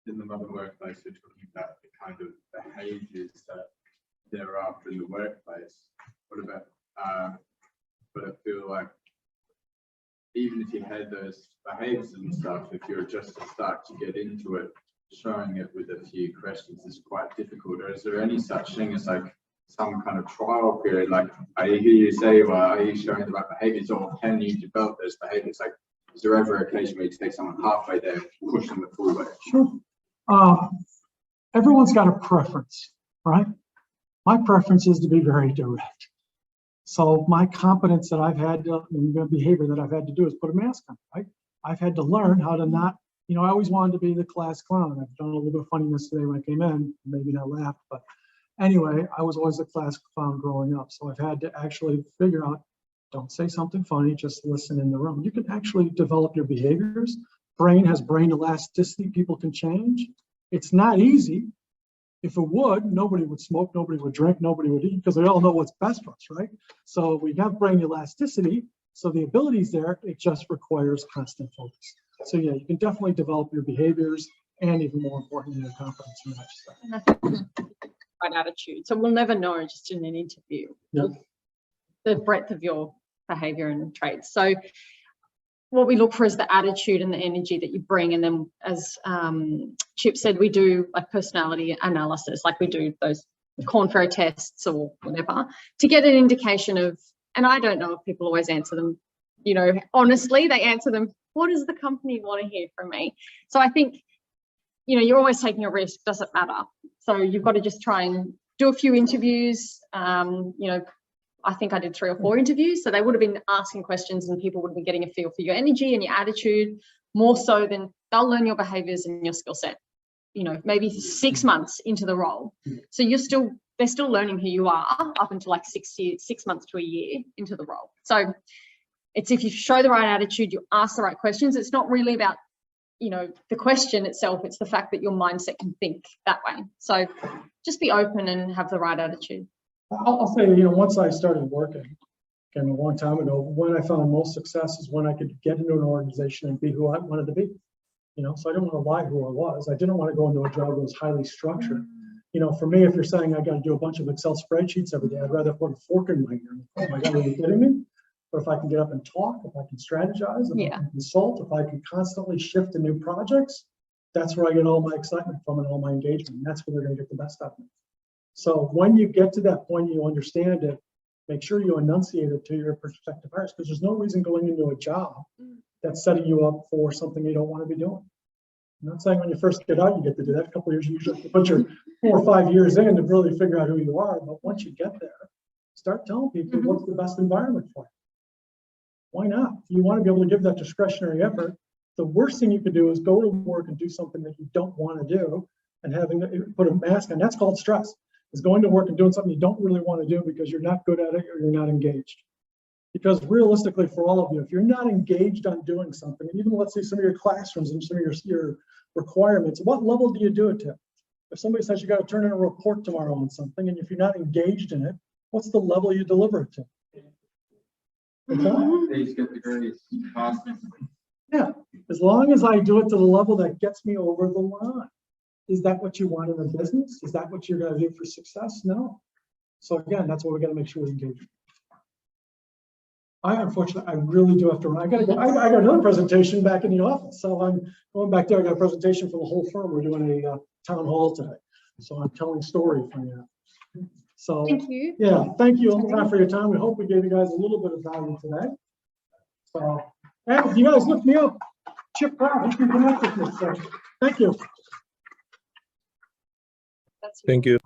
In the modern workplace, you're talking about the kind of behaviours that there are in the workplace. What about, but I feel like even if you had those behaviours and stuff, if you're just to start to get into it, showing it with a few questions is quite difficult. Or is there any such thing as like some kind of trial period? Like I hear you say, well, are you showing the right behaviours, or can you develop those behaviours? Like, is there ever a occasion where you take someone halfway there and push them the full way? Sure. Everyone's got a preference, right? My preference is to be very direct. So my competence that I've had to, and the behavior that I've had to do is put a mask on, right? I've had to learn how to not, you know, I always wanted to be the class clown. I've done a little bit of funniness today when I came in, maybe not laughed, but anyway, I was always the class clown growing up. So I've had to actually figure out, don't say something funny, just listen in the room. You can actually develop your behaviors. Brain has brain elasticity, people can change. It's not easy. If it would, nobody would smoke, nobody would drink, nobody would eat, because we all know what's best for us, right? So we have brain elasticity, so the ability's there, it just requires constant focus. So yeah, you can definitely develop your behaviors and even more importantly, your confidence in that stuff. And I think right attitude. So we'll never know just in an interview the breadth of your behavior and traits. So what we look for is the attitude and the energy that you bring. And then as Chip said, we do like personality analysis, like we do those Corn Ferrer tests or whatever, to get an indication of, and I don't know if people always answer them, you know, honestly, they answer them, what does the company want to hear from me? So I think, you know, you're always taking a risk, doesn't matter. So you've got to just try and do a few interviews, you know, I think I did 3 or 4 interviews. So they would have been asking questions and people would have been getting a feel for your energy and your attitude more so than they'll learn your behaviors and your skill set, you know, maybe 6 months into the role. So they're still learning who you are up until like 6 months to a year into the role. So it's if you show the right attitude, you ask the right questions. It's not really about, you know, the question itself. It's the fact that your mindset can think that way. So just be open and have the right attitude. I'll say, you know, once I started working, again, a long time ago, when I found most success is when I could get into an organization and be who I wanted to be. You know, so I didn't want to lie who I was. I didn't want to go into a job that was highly structured. You know, for me, if you're saying I got to do a bunch of Excel spreadsheets every day, I'd rather put a fork in my ear. Oh my God, are you kidding me? But if I can get up and talk, if I can strategize, if I can consult, if I can constantly shift to new projects, that's where I get all my excitement from and all my engagement. And that's where they're going to get the best out of me. So when you get to that point, you understand it, make sure you enunciate it to your prospective hires, because there's no reason going into a job that's setting you up for something you don't want to be doing. I'm not saying when you first get out, you get to do that. A couple of years, you usually have to put your 4 or 5 years in to really figure out who you are. But once you get there, start telling people what's the best environment for you. Why not? If you want to be able to give that discretionary effort, the worst thing you could do is go to work and do something that you don't want to do and having to put a mask on. That's called stress. Is going to work and doing something you don't really want to do because you're not good at it or you're not engaged. Because realistically, for all of you, if you're not engaged on doing something, and even let's say some of your classrooms and some of your requirements, what level do you do it to? If somebody says you got to turn in a report tomorrow on something, and if you're not engaged in it, what's the level you deliver it to? Please get degrees. Yeah, as long as I do it to the level that gets me over the line. Is that what you want in a business? Is that what you're going to do for success? No. So again, that's what we got to make sure we engage. Unfortunately, I really do have to run. I got to go. I got another presentation back in the office. So I'm going back there. I got a presentation for the whole firm. We're doing a town hall today. So I'm telling story from you. So thank you. Yeah, thank you all the time for your time. We hope we gave you guys a little bit of value today. So, and if you guys look me up, Chip Brown, you can connect with me. So thank you. That's Thank you.